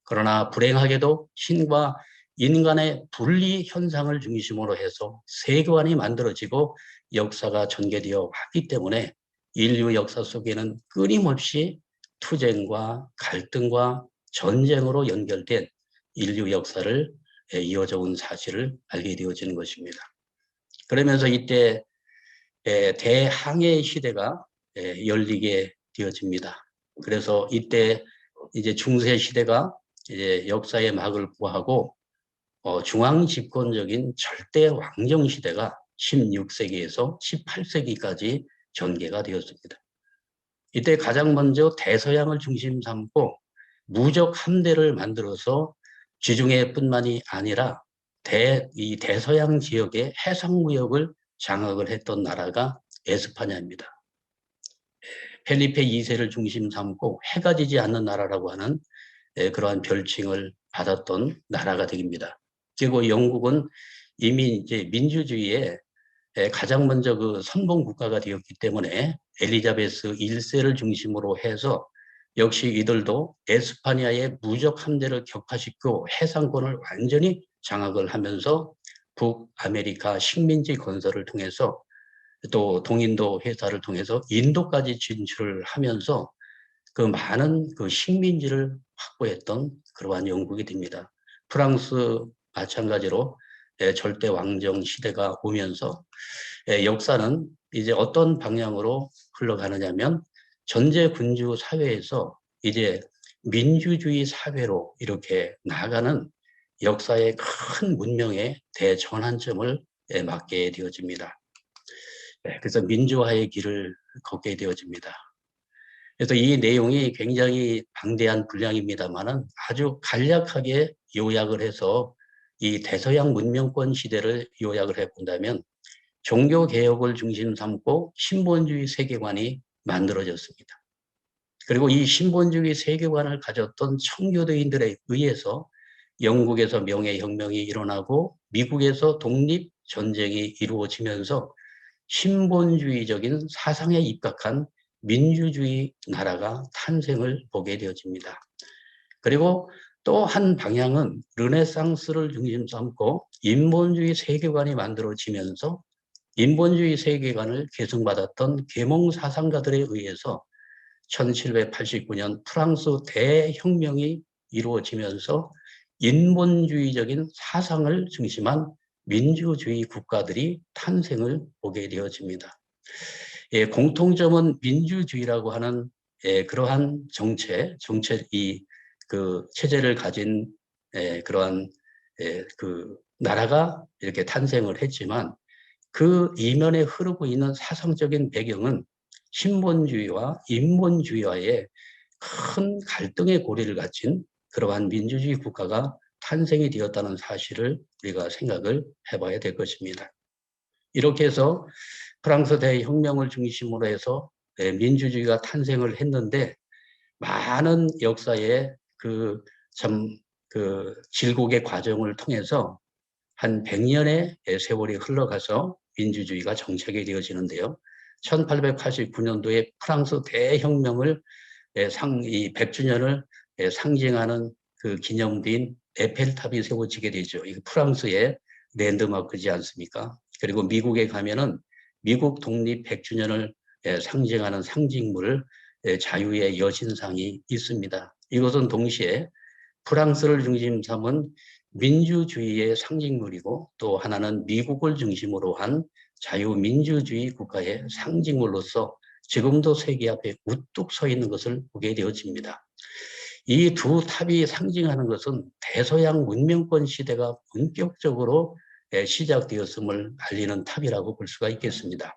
그러나 불행하게도 신과 인간의 분리 현상을 중심으로 해서 세계관이 만들어지고 역사가 전개되어 왔기 때문에 인류 역사 속에는 끊임없이 투쟁과 갈등과 전쟁으로 연결된 인류 역사를 이어져 온 사실을 알게 되어지는 것입니다. 그러면서 이때 대항해 시대가 열리게 되어집니다. 그래서 이때 이제 중세 시대가 이제 역사의 막을 부하고 중앙 집권적인 절대 왕정 시대가 16세기에서 18세기까지 전개가 되었습니다. 이때 가장 먼저 대서양을 중심 삼고 무적 함대를 만들어서 지중해뿐만이 아니라 이 대서양 지역의 해상 무역을 장악을 했던 나라가 에스파냐입니다. 펠리페 2세를 중심 삼고 해가 지지 않는 나라라고 하는 그러한 별칭을 받았던 나라가 됩니다. 그리고 영국은 이미 이제 민주주의에 가장 먼저 그 선봉 국가가 되었기 때문에 엘리자베스 1세를 중심으로 해서 역시 이들도 에스파냐의 무적 함대를 격파시키고 해상권을 완전히 장악을 하면서 북아메리카 식민지 건설을 통해서 또 동인도 회사를 통해서 인도까지 진출을 하면서 그 많은 그 식민지를 확보했던 그러한 영국이 됩니다. 프랑스 마찬가지로 절대 왕정 시대가 오면서 역사는 이제 어떤 방향으로 흘러가느냐면 전제 군주 사회에서 이제 민주주의 사회로 이렇게 나아가는 역사의 큰 문명의 대전환점을 맞게 되어집니다. 그래서 민주화의 길을 걷게 되어집니다. 그래서 이 내용이 굉장히 방대한 분량입니다만은 아주 간략하게 요약을 해서 이 대서양 문명권 시대를 요약을 해본다면 종교개혁을 중심 삼고 신본주의 세계관이 만들어졌습니다. 그리고 이 신본주의 세계관을 가졌던 청교도인들에 의해서 영국에서 명예혁명이 일어나고 미국에서 독립전쟁이 이루어지면서 신본주의적인 사상에 입각한 민주주의 나라가 탄생을 보게 되어집니다. 그리고 또 한 방향은 르네상스를 중심 삼고 인본주의 세계관이 만들어지면서 인본주의 세계관을 계승받았던 계몽 사상가들에 의해서 1789년 프랑스 대혁명이 이루어지면서 인본주의적인 사상을 중심한 민주주의 국가들이 탄생을 보게 되어집니다. 공통점은 민주주의라고 하는 그러한 그 체제를 가진 그러한 그 나라가 이렇게 탄생을 했지만 그 이면에 흐르고 있는 사상적인 배경은 신본주의와 인본주의와의 큰 갈등의 고리를 갖춘 그러한 민주주의 국가가 탄생이 되었다는 사실을 우리가 생각을 해봐야 될 것입니다. 이렇게 해서 프랑스 대혁명을 중심으로 해서 민주주의가 탄생을 했는데 많은 역사의 그 질곡의 과정을 통해서 한 100년의 세월이 흘러가서 민주주의가 정착이 되어지는데요. 1889년도에 프랑스 대혁명을 이 100주년을 상징하는 그 기념비인 에펠탑이 세워지게 되죠. 이 프랑스의 랜드마크지 않습니까? 그리고 미국에 가면은 미국 독립 100주년을 상징하는 상징물 자유의 여신상이 있습니다. 이것은 동시에 프랑스를 중심 삼은 민주주의의 상징물이고 또 하나는 미국을 중심으로 한 자유민주주의 국가의 상징물로서 지금도 세계 앞에 우뚝 서 있는 것을 보게 되어집니다. 이 두 탑이 상징하는 것은 대서양 문명권 시대가 본격적으로 시작되었음을 알리는 탑이라고 볼 수가 있겠습니다.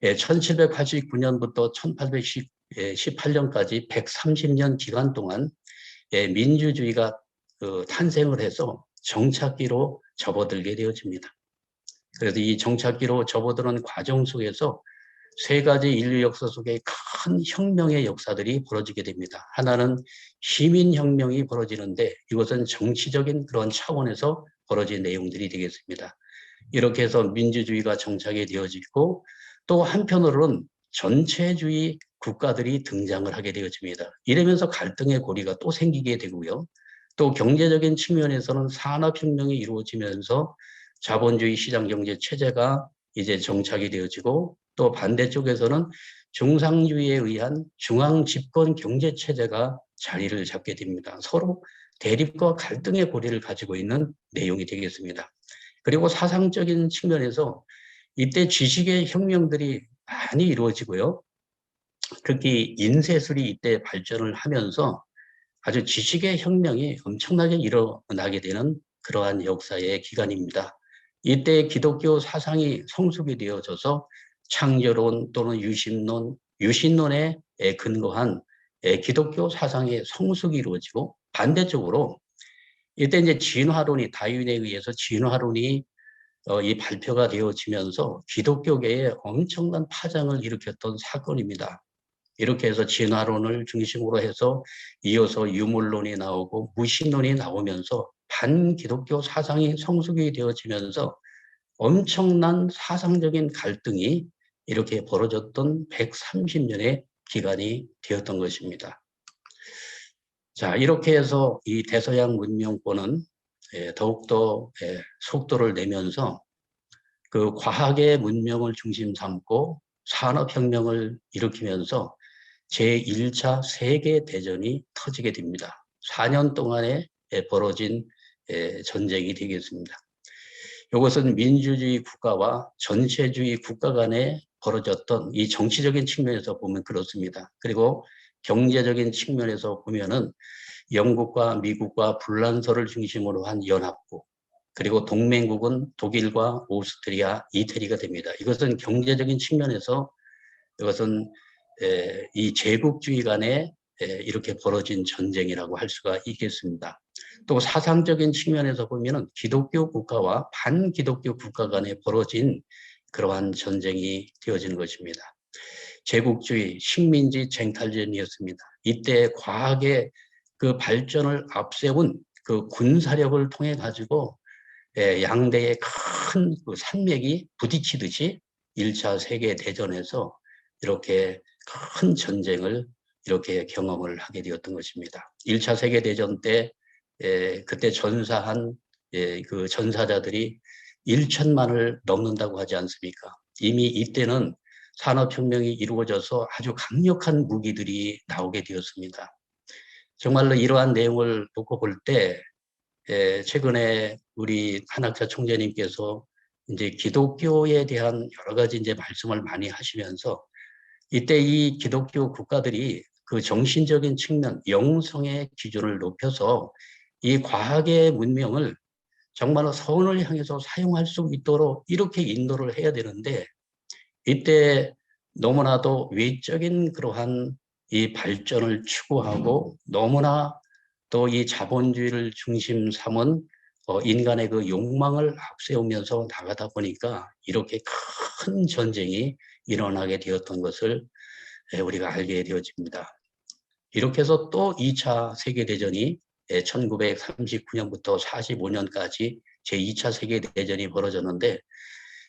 1789년부터 1818년까지 130년 기간 동안 민주주의가 탄생을 해서 정착기로 접어들게 되어집니다. 그래서 이 정착기로 접어드는 과정 속에서 세 가지 인류 역사 속에 큰 혁명의 역사들이 벌어지게 됩니다. 하나는 시민혁명이 벌어지는데 이것은 정치적인 그런 차원에서 벌어진 내용들이 되겠습니다. 이렇게 해서 민주주의가 정착이 되어지고 또 한편으로는 전체주의 국가들이 등장을 하게 되어집니다. 이러면서 갈등의 고리가 또 생기게 되고요. 또 경제적인 측면에서는 산업혁명이 이루어지면서 자본주의 시장경제 체제가 이제 정착이 되어지고 또 반대쪽에서는 중상주의에 의한 중앙집권 경제체제가 자리를 잡게 됩니다. 서로 대립과 갈등의 고리를 가지고 있는 내용이 되겠습니다. 그리고 사상적인 측면에서 이때 지식의 혁명들이 많이 이루어지고요. 특히 인쇄술이 이때 발전을 하면서 아주 지식의 혁명이 엄청나게 일어나게 되는 그러한 역사의 기간입니다. 이때 기독교 사상이 성숙이 되어져서 창조론 또는 유신론에 근거한 기독교 사상의 성숙이 이루어지고 반대쪽으로 이때 이제 진화론이 다윈에 의해서 진화론이 이 발표가 되어지면서 기독교계에 엄청난 파장을 일으켰던 사건입니다. 이렇게 해서 진화론을 중심으로 해서 이어서 유물론이 나오고 무신론이 나오면서 반기독교 사상이 성숙이 되어지면서 엄청난 사상적인 갈등이 이렇게 벌어졌던 130년의 기간이 되었던 것입니다. 자, 이렇게 해서 이 대서양 문명권은 더욱더 속도를 내면서 그 과학의 문명을 중심 삼고 산업혁명을 일으키면서 제1차 세계대전이 터지게 됩니다. 4년 동안에 벌어진 전쟁이 되겠습니다. 이것은 민주주의 국가와 전체주의 국가 간에 벌어졌던 이 정치적인 측면에서 보면 그렇습니다. 그리고 경제적인 측면에서 보면은 영국과 미국과 불란서를 중심으로 한 연합국, 그리고 동맹국은 독일과 오스트리아, 이태리가 됩니다. 이것은 경제적인 측면에서 이것은 이 제국주의 간에 이렇게 벌어진 전쟁이라고 할 수가 있겠습니다. 또 사상적인 측면에서 보면은 기독교 국가와 반기독교 국가 간에 벌어진 그러한 전쟁이 되어지는 것입니다. 제국주의, 식민지 쟁탈전이었습니다. 이때 과학의 그 발전을 앞세운 그 군사력을 통해 가지고 양대의 큰 그 산맥이 부딪히듯이 1차 세계대전에서 이렇게 큰 전쟁을 이렇게 경험을 하게 되었던 것입니다. 1차 세계대전 때 그때 전사한 그 전사자들이 1천만을 넘는다고 하지 않습니까? 이미 이때는 산업혁명이 이루어져서 아주 강력한 무기들이 나오게 되었습니다. 정말로 이러한 내용을 놓고 볼 때 최근에 우리 한학자 총재님께서 이제 기독교에 대한 여러 가지 이제 말씀을 많이 하시면서 이때 이 기독교 국가들이 그 정신적인 측면, 영성의 기준을 높여서 이 과학의 문명을 정말로 선을 향해서 사용할 수 있도록 이렇게 인도를 해야 되는데 이때 너무나도 외적인 그러한 이 발전을 추구하고 너무나 또 이 자본주의를 중심 삼은 인간의 그 욕망을 앞세우면서 나가다 보니까 이렇게 큰 전쟁이 일어나게 되었던 것을 우리가 알게 되어집니다. 이렇게 해서 또 2차 세계대전이 1939년부터 45년까지 제2차 세계대전이 벌어졌는데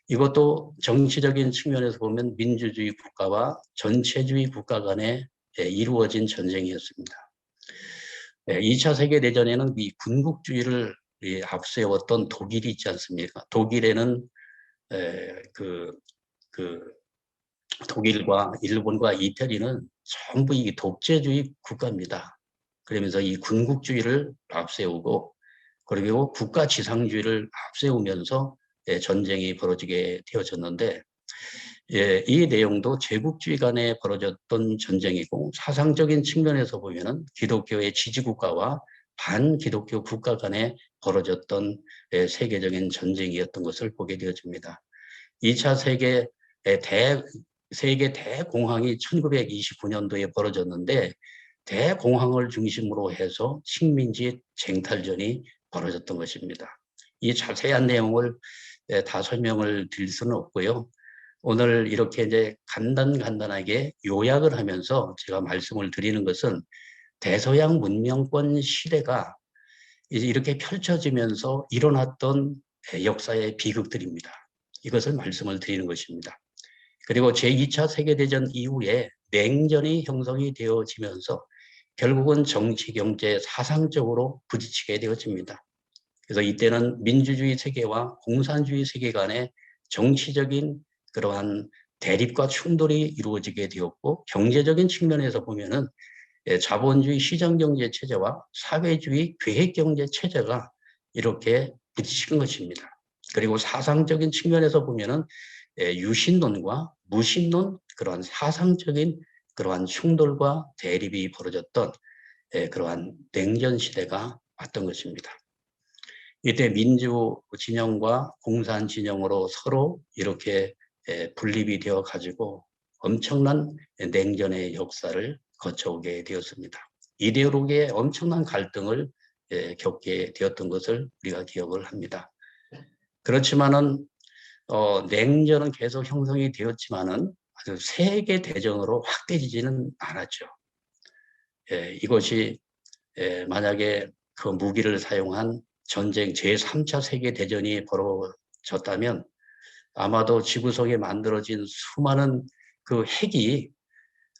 이것도 정치적인 측면에서 보면 민주주의 국가와 전체주의 국가 간에 이루어진 전쟁이었습니다. 2차 세계대전에는 이 군국주의를 앞세웠던 독일이 있지 않습니까? 독일에는 독일과 일본과 이태리는 전부 이 독재주의 국가입니다. 그러면서 이 군국주의를 앞세우고 그리고 국가지상주의를 앞세우면서 전쟁이 벌어지게 되어졌는데 이 내용도 제국주의 간에 벌어졌던 전쟁이고 사상적인 측면에서 보면은 기독교의 지지국가와 반기독교 국가 간에 벌어졌던 세계적인 전쟁이었던 것을 보게 되어집니다. 2차 세계 대공황이 1929년도에 벌어졌는데 대공황을 중심으로 해서 식민지 쟁탈전이 벌어졌던 것입니다. 이 자세한 내용을 다 설명을 드릴 수는 없고요. 오늘 이렇게 이제 간단하게 요약을 하면서 제가 말씀을 드리는 것은 대서양 문명권 시대가 이제 이렇게 펼쳐지면서 일어났던 역사의 비극들입니다. 이것을 말씀을 드리는 것입니다. 그리고 제2차 세계대전 이후에 냉전이 형성이 되어지면서 결국은 정치, 경제, 사상적으로 부딪히게 되어집니다. 그래서 이때는 민주주의 세계와 공산주의 세계 간의 정치적인 그러한 대립과 충돌이 이루어지게 되었고 경제적인 측면에서 보면은 자본주의 시장경제 체제와 사회주의 계획경제 체제가 이렇게 부딪힌 것입니다. 그리고 사상적인 측면에서 보면은 유신론과 무신론 그러한 사상적인 그러한 충돌과 대립이 벌어졌던 그러한 냉전 시대가 왔던 것입니다. 이때 민주 진영과 공산 진영으로 서로 이렇게 분립이 되어 가지고 엄청난 냉전의 역사를 거쳐오게 되었습니다. 이데올로기의 엄청난 갈등을 겪게 되었던 것을 우리가 기억을 합니다. 그렇지만은 냉전은 계속 형성이 되었지만은 아주 세계 대전으로 확대되지는 않았죠. 이것이 만약에 그 무기를 사용한 전쟁 제3차 세계 대전이 벌어졌다면 아마도 지구속에 만들어진 수많은 그 핵이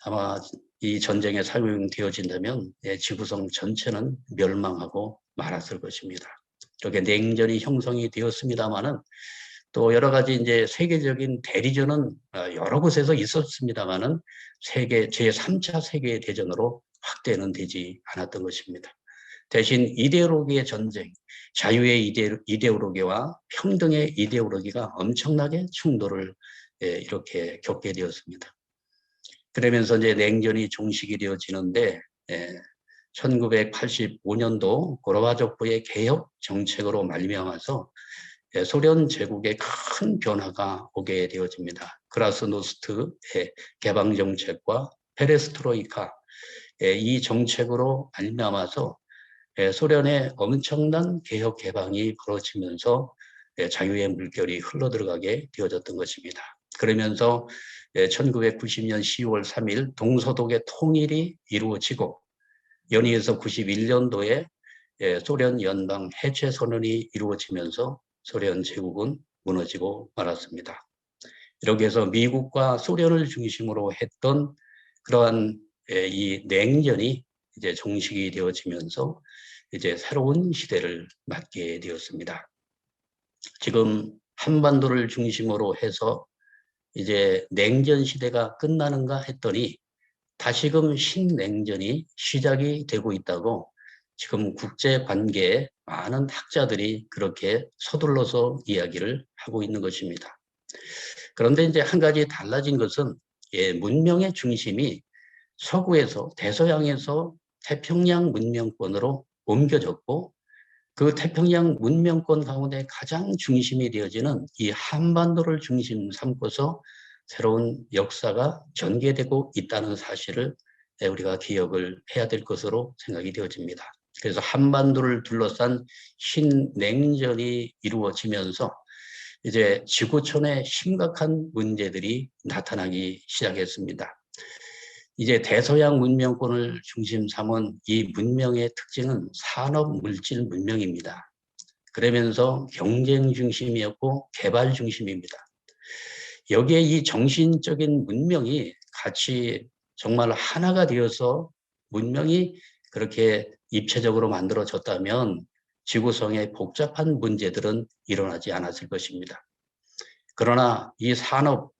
아마 이 전쟁에 사용되어진다면 지구성 전체는 멸망하고 말았을 것입니다. 이렇게 냉전이 형성이 되었습니다만은 또 여러 가지 이제 세계적인 대리전은 여러 곳에서 있었습니다만은 제3차 세계 대전으로 확대는 되지 않았던 것입니다. 대신 이데올로기의 전쟁, 자유의 이데올로기와 평등의 이데올로기가 엄청나게 충돌을 이렇게 겪게 되었습니다. 그러면서 이제 냉전이 종식이 되어지는데 1985년도 고르바초프의 개혁 정책으로 말미암아서 소련 제국에 큰 변화가 오게 되어집니다. 그라스노스트의 개방 정책과 페레스트로이카 이 정책으로 말미암아서 소련의 엄청난 개혁 개방이 벌어지면서 자유의 물결이 흘러들어가게 되어졌던 것입니다. 그러면서 1990년 10월 3일 동서독의 통일이 이루어지고 연이어서 91년도에 소련 연방 해체 선언이 이루어지면서 소련 제국은 무너지고 말았습니다. 이렇게 해서 미국과 소련을 중심으로 했던 그러한 이 냉전이 이제 종식이 되어지면서 이제 새로운 시대를 맞게 되었습니다. 지금 한반도를 중심으로 해서 이제 냉전 시대가 끝나는가 했더니 다시금 신냉전이 시작이 되고 있다고 지금 국제 관계에 많은 학자들이 그렇게 서둘러서 이야기를 하고 있는 것입니다. 그런데 이제 한 가지 달라진 것은 문명의 중심이 서구에서 대서양에서 태평양 문명권으로 옮겨졌고 그 태평양 문명권 가운데 가장 중심이 되어지는 이 한반도를 중심 삼고서 새로운 역사가 전개되고 있다는 사실을 우리가 기억을 해야 될 것으로 생각이 되어집니다. 그래서 한반도를 둘러싼 신냉전이 이루어지면서 이제 지구촌에 심각한 문제들이 나타나기 시작했습니다. 이제 대서양 문명권을 중심 삼은 이 문명의 특징은 산업 물질 문명입니다. 그러면서 경쟁 중심이었고 개발 중심입니다. 여기에 이 정신적인 문명이 같이 정말 하나가 되어서 문명이 그렇게 입체적으로 만들어졌다면 지구성의 복잡한 문제들은 일어나지 않았을 것입니다. 그러나 이 산업,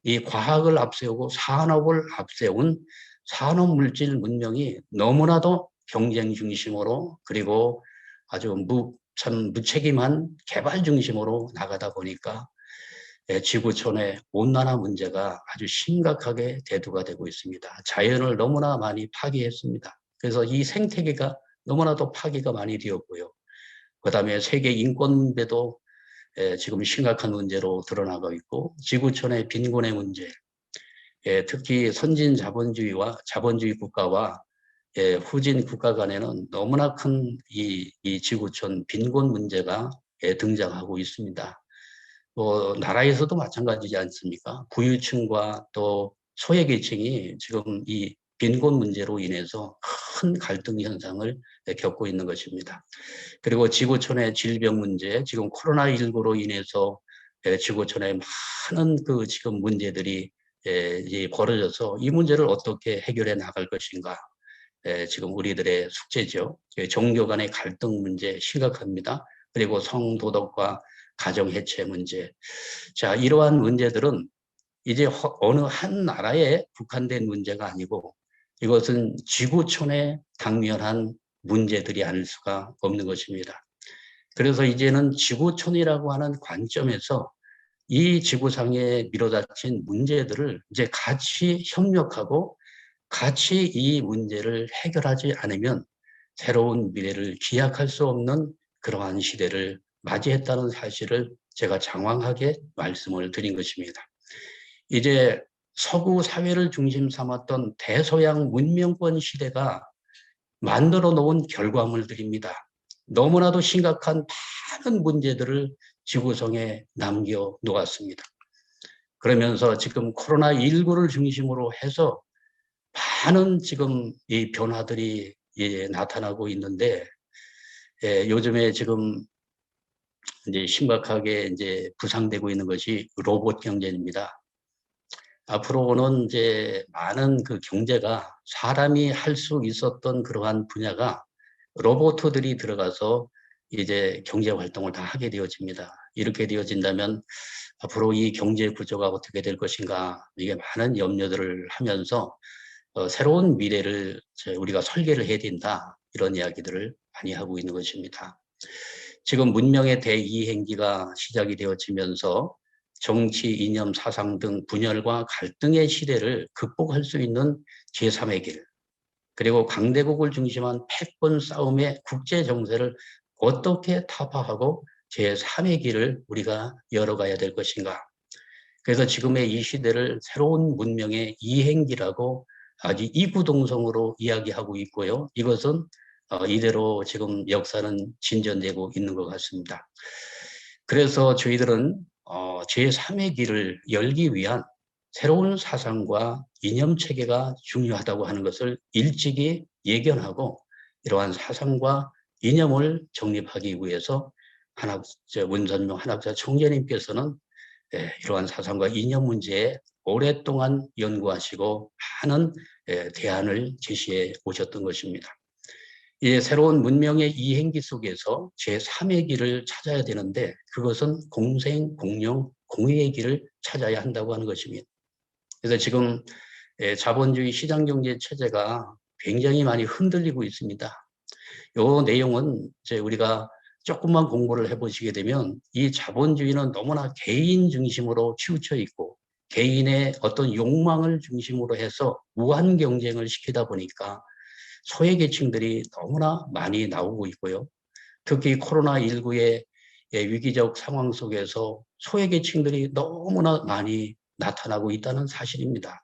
이 과학을 앞세우고 산업을 앞세운 산업물질 문명이 너무나도 경쟁 중심으로 그리고 아주 참 무책임한 개발 중심으로 나가다 보니까 지구촌의 온난화 문제가 아주 심각하게 대두가 되고 있습니다. 자연을 너무나 많이 파괴했습니다. 그래서 이 생태계가 너무나도 파괴가 많이 되었고요. 그다음에 세계 인권 문제도 지금 심각한 문제로 드러나고 있고 지구촌의 빈곤의 문제, 특히 선진 자본주의와 자본주의 국가와 후진 국가 간에는 너무나 큰 이 지구촌 빈곤 문제가 등장하고 있습니다. 또 나라에서도 마찬가지지 않습니까? 부유층과 또 소외계층이 지금 이 빈곤 문제로 인해서 큰 갈등 현상을 겪고 있는 것입니다. 그리고 지구촌의 질병 문제, 지금 코로나19로 인해서 지구촌에 많은 그 지금 문제들이 벌어져서 이 문제를 어떻게 해결해 나갈 것인가. 지금 우리들의 숙제죠. 종교 간의 갈등 문제 심각합니다. 그리고 성도덕과 가정 해체 문제. 자, 이러한 문제들은 이제 어느 한 나라에 국한된 문제가 아니고 이것은 지구촌에 당면한 문제들이 아닐 수가 없는 것입니다. 그래서 이제는 지구촌이라고 하는 관점에서 이 지구상에 밀어닥친 문제들을 이제 같이 협력하고 같이 이 문제를 해결하지 않으면 새로운 미래를 기약할 수 없는 그러한 시대를 맞이했다는 사실을 제가 장황하게 말씀을 드린 것입니다. 이제 서구 사회를 중심 삼았던 대서양 문명권 시대가 만들어 놓은 결과물들입니다. 너무나도 심각한 많은 문제들을 지구성에 남겨 놓았습니다. 그러면서 지금 코로나19를 중심으로 해서 많은 지금 이 변화들이 나타나고 있는데 요즘에 지금 이제 심각하게 이제 부상되고 있는 것이 로봇 경제입니다. 앞으로는 이제 많은 그 경제가 사람이 할 수 있었던 그러한 분야가 로봇들이 들어가서 이제 경제 활동을 다 하게 되어집니다. 이렇게 되어진다면 앞으로 이 경제 구조가 어떻게 될 것인가 이게 많은 염려들을 하면서 새로운 미래를 우리가 설계를 해야 된다 이런 이야기들을 많이 하고 있는 것입니다. 지금 문명의 대이행기가 시작이 되어지면서 정치, 이념, 사상 등 분열과 갈등의 시대를 극복할 수 있는 제3의 길, 그리고 강대국을 중심한 패권 싸움의 국제 정세를 어떻게 타파하고 제3의 길을 우리가 열어가야 될 것인가. 그래서 지금의 이 시대를 새로운 문명의 이행기라고 아주 이구동성으로 이야기하고 있고요. 이것은 이대로 지금 역사는 진전되고 있는 것 같습니다. 그래서 저희들은 제3의 길을 열기 위한 새로운 사상과 이념 체계가 중요하다고 하는 것을 일찍이 예견하고 이러한 사상과 이념을 정립하기 위해서 문선명 한학자 총재님께서는 이러한 사상과 이념 문제에 오랫동안 연구하시고 많은 대안을 제시해 오셨던 것입니다. 이 새로운 문명의 이행기 속에서 제3의 길을 찾아야 되는데 그것은 공생, 공룡, 공의의 길을 찾아야 한다고 하는 것입니다. 그래서 지금 자본주의 시장경제 체제가 굉장히 많이 흔들리고 있습니다. 이 내용은 이제 우리가 조금만 공부를 해보시게 되면 이 자본주의는 너무나 개인 중심으로 치우쳐 있고 개인의 어떤 욕망을 중심으로 해서 무한 경쟁을 시키다 보니까 소외계층들이 너무나 많이 나오고 있고요. 특히 코로나19의 위기적 상황 속에서 소외계층들이 너무나 많이 나타나고 있다는 사실입니다.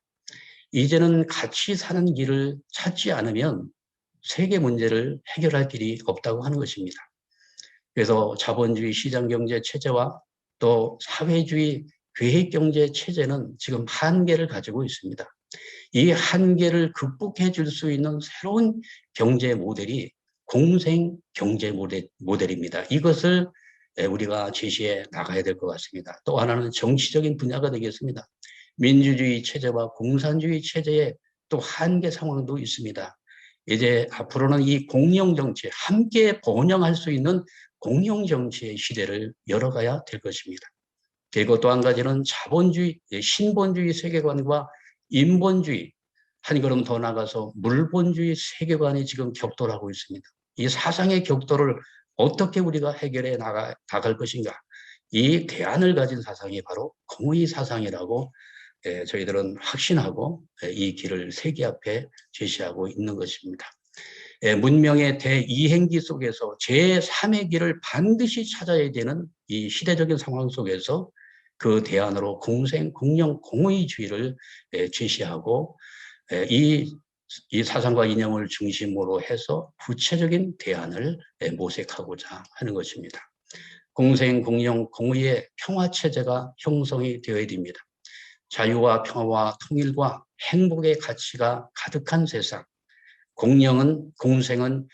이제는 같이 사는 길을 찾지 않으면 세계 문제를 해결할 길이 없다고 하는 것입니다. 그래서 자본주의 시장경제 체제와 또 사회주의 계획경제 체제는 지금 한계를 가지고 있습니다. 이 한계를 극복해 줄 수 있는 새로운 경제 모델이 공생경제 모델입니다. 이것을 우리가 제시해 나가야 될 것 같습니다. 또 하나는 정치적인 분야가 되겠습니다. 민주주의 체제와 공산주의 체제의 또 한계 상황도 있습니다. 이제 앞으로는 이 공영정치, 함께 번영할 수 있는 공영정치의 시대를 열어가야 될 것입니다. 그리고 또 한 가지는 자본주의, 신본주의 세계관과 인본주의, 한 걸음 더 나가서 물본주의 세계관이 지금 격돌하고 있습니다. 이 사상의 격돌을 어떻게 우리가 해결해 나갈 것인가? 이 대안을 가진 사상이 바로 공의 사상이라고 저희들은 확신하고 이 길을 세계 앞에 제시하고 있는 것입니다. 문명의 대이행기 속에서 제3의 길을 반드시 찾아야 되는 이 시대적인 상황 속에서 그 대안으로 공생, 공영, 공의주의를 제시하고 이 사상과 이념을 중심으로 해서 구체적인 대안을 모색하고자 하는 것입니다. 공생, 공영, 공의의 평화체제가 형성이 되어야 됩니다. 자유와 평화와 통일과 행복의 가치가 가득한 세상. 공생은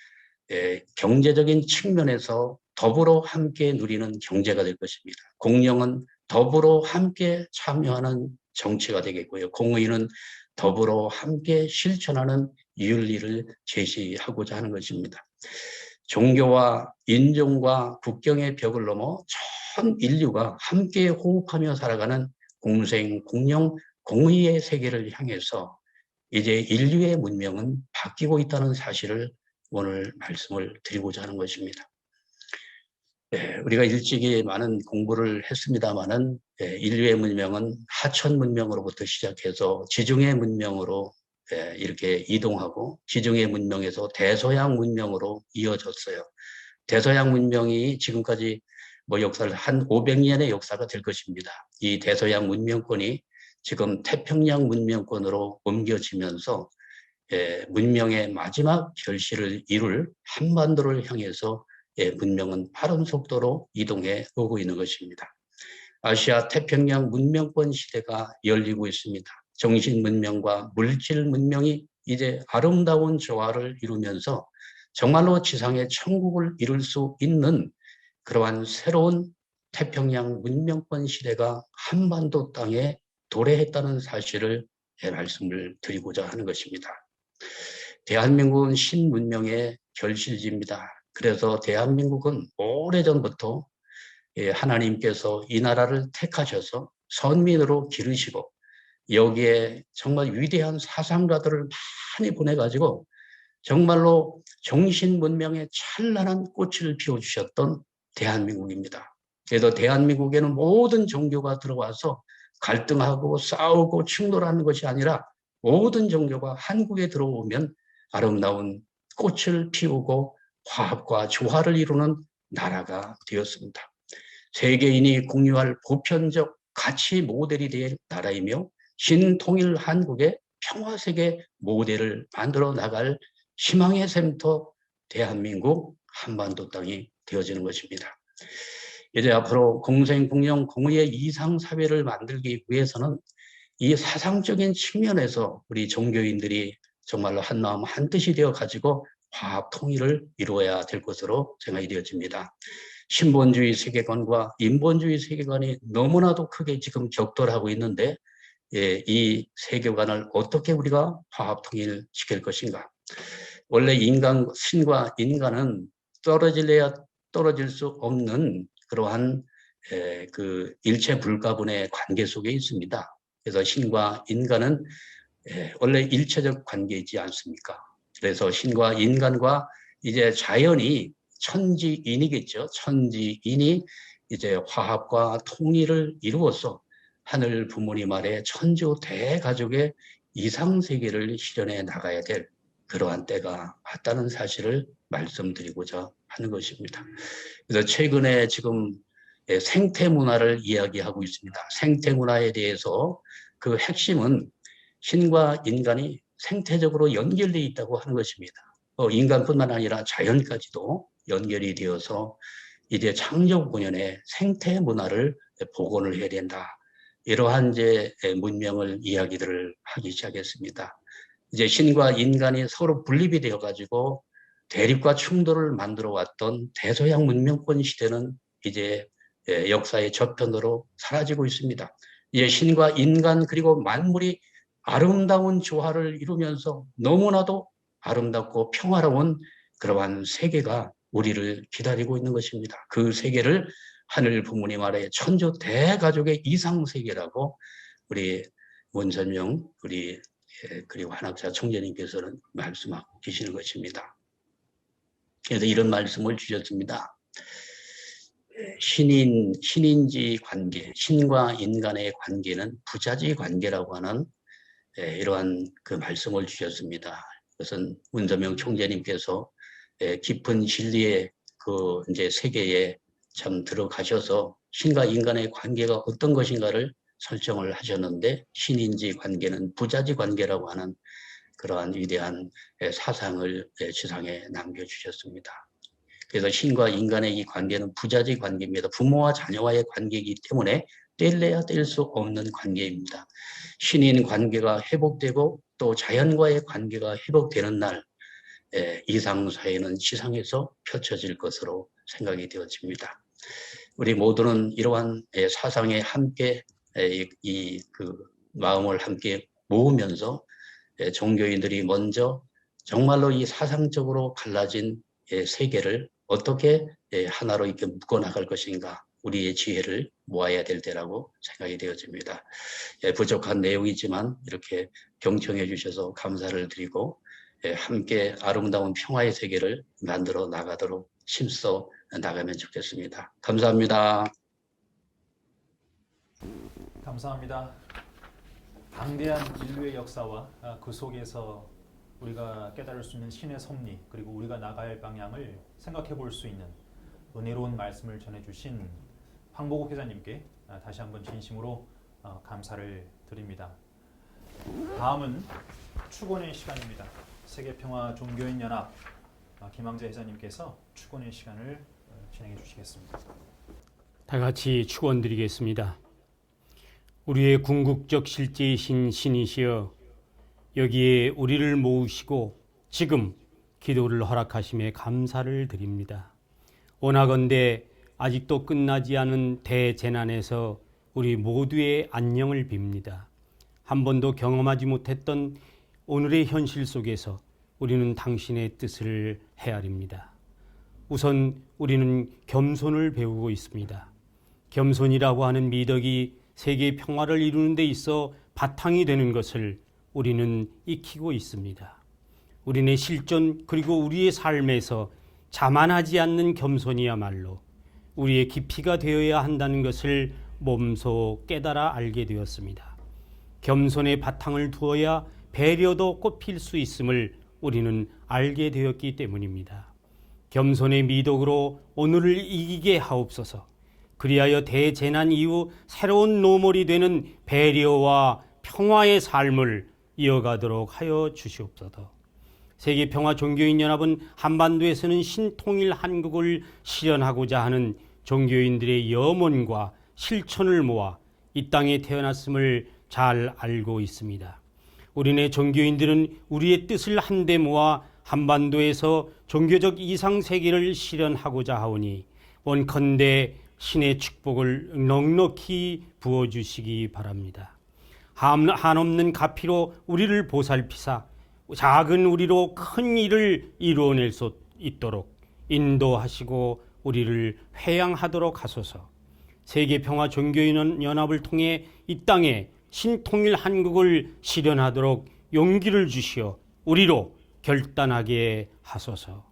경제적인 측면에서 더불어 함께 누리는 경제가 될 것입니다. 공영은 더불어 함께 참여하는 정치가 되겠고요. 공의는 더불어 함께 실천하는 윤리를 제시하고자 하는 것입니다. 종교와 인종과 국경의 벽을 넘어 전 인류가 함께 호흡하며 살아가는 공생, 공영, 공의의 세계를 향해서 이제 인류의 문명은 바뀌고 있다는 사실을 오늘 말씀을 드리고자 하는 것입니다. 우리가 일찍이 많은 공부를 했습니다마는 인류의 문명은 하천 문명으로부터 시작해서 지중해 문명으로 이렇게 이동하고 지중해 문명에서 대서양 문명으로 이어졌어요. 대서양 문명이 지금까지 역사를 한 500년의 역사가 될 것입니다. 이 대서양 문명권이 지금 태평양 문명권으로 옮겨지면서 문명의 마지막 결실을 이룰 한반도를 향해서 문명은 빠른 속도로 이동해 오고 있는 것입니다. 아시아 태평양 문명권 시대가 열리고 있습니다. 정신 문명과 물질 문명이 이제 아름다운 조화를 이루면서 정말로 지상의 천국을 이룰 수 있는 그러한 새로운 태평양 문명권 시대가 한반도 땅에 도래했다는 사실을 말씀을 드리고자 하는 것입니다. 대한민국은 신문명의 결실지입니다. 그래서 대한민국은 오래전부터 하나님께서 이 나라를 택하셔서 선민으로 기르시고 여기에 정말 위대한 사상가들을 많이 보내가지고 정말로 정신문명의 찬란한 꽃을 피워주셨던 대한민국입니다. 그래서 대한민국에는 모든 종교가 들어와서 갈등하고 싸우고 충돌하는 것이 아니라 모든 종교가 한국에 들어오면 아름다운 꽃을 피우고 화합과 조화를 이루는 나라가 되었습니다. 세계인이 공유할 보편적 가치 모델이 될 나라이며 신통일 한국의 평화세계 모델을 만들어 나갈 희망의 샘터 대한민국 한반도 땅이 되어지는 것입니다. 이제 앞으로 공생, 공영, 공의의 이상사회를 만들기 위해서는 이 사상적인 측면에서 우리 종교인들이 정말로 한마음 한뜻이 되어 가지고 화합 통일을 이루어야 될 것으로 생각되어집니다. 신본주의 세계관과 인본주의 세계관이 너무나도 크게 지금 격돌하고 있는데 이 세계관을 어떻게 우리가 화합 통일시킬 것인가. 원래 신과 인간은 떨어질 수 없는 그러한 그 일체 불가분의 관계 속에 있습니다. 그래서 신과 인간은 원래 일체적 관계이지 않습니까? 그래서 신과 인간과 이제 자연이 천지인이겠죠. 천지인이 이제 화합과 통일을 이루어서 하늘 부모님 아래 천주 대가족의 이상세계를 실현해 나가야 될 그러한 때가 왔다는 사실을 말씀드리고자 하는 것입니다. 그래서 최근에 지금 생태문화를 이야기하고 있습니다. 생태문화에 대해서 그 핵심은 신과 인간이 생태적으로 연결되어 있다고 하는 것입니다. 인간뿐만 아니라 자연까지도 연결이 되어서 이제 창조 9년에 생태 문화를 복원을 해야 된다. 이러한 이제 문명을 이야기들을 하기 시작했습니다. 이제 신과 인간이 서로 분립이 되어 가지고 대립과 충돌을 만들어 왔던 대서양 문명권 시대는 이제 역사의 저편으로 사라지고 있습니다. 이제 신과 인간 그리고 만물이 아름다운 조화를 이루면서 너무나도 아름답고 평화로운 그러한 세계가 우리를 기다리고 있는 것입니다. 그 세계를 하늘 부모님 아래 천주 대가족의 이상세계라고 우리 문선명 그리고 한학자 총재님께서는 말씀하고 계시는 것입니다. 그래서 이런 말씀을 주셨습니다. 신인지 관계, 신과 인간의 관계는 부자지 관계라고 하는 이러한 그 말씀을 주셨습니다. 그것은 문선명 총재님께서 깊은 진리의 그 이제 세계에 참 들어가셔서 신과 인간의 관계가 어떤 것인가를 설정을 하셨는데, 신인지 관계는 부자지 관계라고 하는 그러한 위대한 사상을 지상에 남겨주셨습니다. 그래서 신과 인간의 이 관계는 부자지 관계입니다. 부모와 자녀와의 관계이기 때문에 뗄래야 뗄 수 없는 관계입니다. 신인 관계가 회복되고 또 자연과의 관계가 회복되는 날, 이상사회는 지상에서 펼쳐질 것으로 생각이 되어집니다. 우리 모두는 이러한 사상에 함께 그 마음을 함께 모으면서 종교인들이 먼저 정말로 이 사상적으로 갈라진 세계를 어떻게 하나로 이렇게 묶어나갈 것인가, 우리의 지혜를 모아야 될 때라고 생각이 되어집니다. 부족한 내용이지만 이렇게 경청해 주셔서 감사를 드리고 함께 아름다운 평화의 세계를 만들어 나가도록 힘써 나가면 좋겠습니다. 감사합니다. 감사합니다. 방대한 인류의 역사와 그 속에서 우리가 깨달을 수 있는 신의 섭리, 그리고 우리가 나가야 할 방향을 생각해 볼 수 있는 은혜로운 말씀을 전해주신 황보국 회장님께 다시 한번 진심으로 감사를 드립니다. 다음은 축원의 시간입니다. 세계평화 종교인 연합 김황재 회장님께서 축원의 시간을 진행해 주시겠습니다. 다 같이 축원드리겠습니다. 우리의 궁극적 실제이신 신이시여, 여기에 우리를 모으시고 지금 기도를 허락하심에 감사를 드립니다. 원하건대 아직도 끝나지 않은 대재난에서 우리 모두의 안녕을 빕니다. 한 번도 경험하지 못했던 오늘의 현실 속에서 우리는 당신의 뜻을 헤아립니다. 우선 우리는 겸손을 배우고 있습니다. 겸손이라고 하는 미덕이 세계 평화를 이루는 데 있어 바탕이 되는 것을 우리는 익히고 있습니다. 우리의 실존 그리고 우리의 삶에서 자만하지 않는 겸손이야말로 우리의 깊이가 되어야 한다는 것을 몸소 깨달아 알게 되었습니다. 겸손의 바탕을 두어야 배려도 꽃필 수 있음을 우리는 알게 되었기 때문입니다. 겸손의 미덕으로 오늘을 이기게 하옵소서. 그리하여 대재난 이후 새로운 노멀이 되는 배려와 평화의 삶을 이어가도록 하여 주시옵소서. 세계평화종교인연합은 한반도에서는 신통일 한국을 실현하고자 하는 종교인들의 염원과 실천을 모아 이 땅에 태어났음을 잘 알고 있습니다. 우리네 종교인들은 우리의 뜻을 한데 모아 한반도에서 종교적 이상세계를 실현하고자 하오니 원컨대 신의 축복을 넉넉히 부어주시기 바랍니다. 한없는 가피로 우리를 보살피사 작은 우리로 큰 일을 이루어낼 수 있도록 인도하시고 우리를 회양하도록 하소서. 세계평화 종교인연합을 통해 이 땅에 신통일 한국을 실현하도록 용기를 주시어 우리로 결단하게 하소서.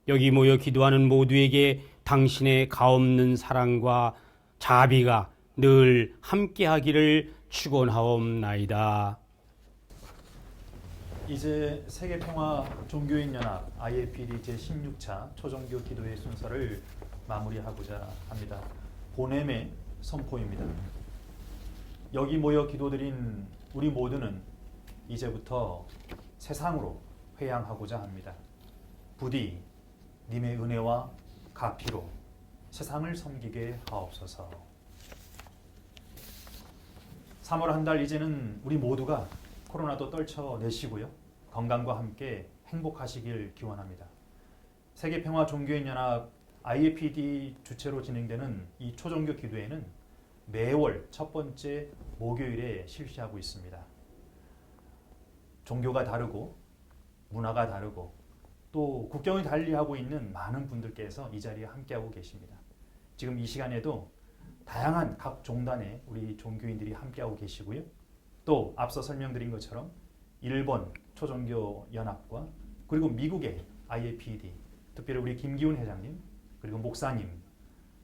여기 모여 기도하는 모두에게 당신의 가없는 사랑과 자비가 늘 함께하기를 축원하옵나이다. 이제 세계평화 종교인연합 IAPD 제16차 초정교 기도회 순서를 마무리하고자 합니다. 보냄의 선포입니다. 여기 모여 기도드린 우리 모두는 이제부터 세상으로 회양하고자 합니다. 부디 님의 은혜와 가피로 세상을 섬기게 하옵소서. 3월 한 달 이제는 우리 모두가 코로나도 떨쳐내시고요. 건강과 함께 행복하시길 기원합니다. 세계평화 종교인연합 IAPD 주최로 진행되는 이 초종교 기도회는 매월 첫 번째 목요일에 실시하고 있습니다. 종교가 다르고 문화가 다르고 또 국경을 달리하고 있는 많은 분들께서 이 자리에 함께하고 계십니다. 지금 이 시간에도 다양한 각 종단의 우리 종교인들이 함께하고 계시고요. 또 앞서 설명드린 것처럼 일본 초종교 연합과 그리고 미국의 IAPD, 특별히 우리 김기훈 회장님, 그리고 목사님,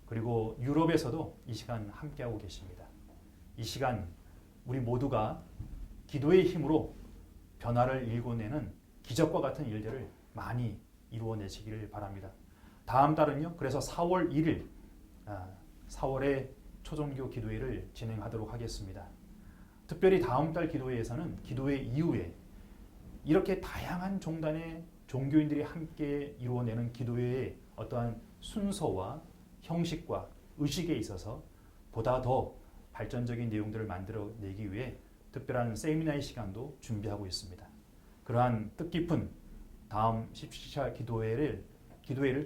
그리고 유럽에서도 이 시간 함께하고 계십니다. 이 시간 우리 모두가 기도의 힘으로 변화를 일궈내는 기적과 같은 일들을 많이 이루어내시기를 바랍니다. 다음 달은요, 그래서 4월 1일 4월에 초종교 기도회를 진행하도록 하겠습니다. 특별히 다음 달 기도회에서는 기도회 이후에 이렇게 다양한 종단의 종교인들이 함께 이루어내는 기도회의 어떠한 순서와 형식과 의식에 있어서 보다 더 발전적인 내용들을 만들어내기 위해 특별한 세미나의 시간도 준비하고 있습니다. 그러한 뜻깊은 다음 17차 기도회를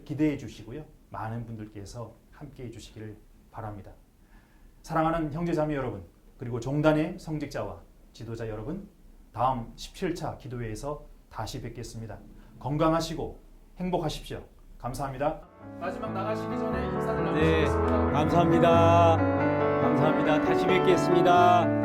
기대해 주시고요. 많은 분들께서 함께해 주시기를 바랍니다. 사랑하는 형제자매 여러분, 그리고 종단의 성직자와 지도자 여러분, 다음 17차 기도회에서 다시 뵙겠습니다. 건강하시고 행복하십시오. 감사합니다. 마지막 나가시기 전에 인사를 나누시겠습니다. 감사합니다. 감사합니다. 다시 뵙겠습니다.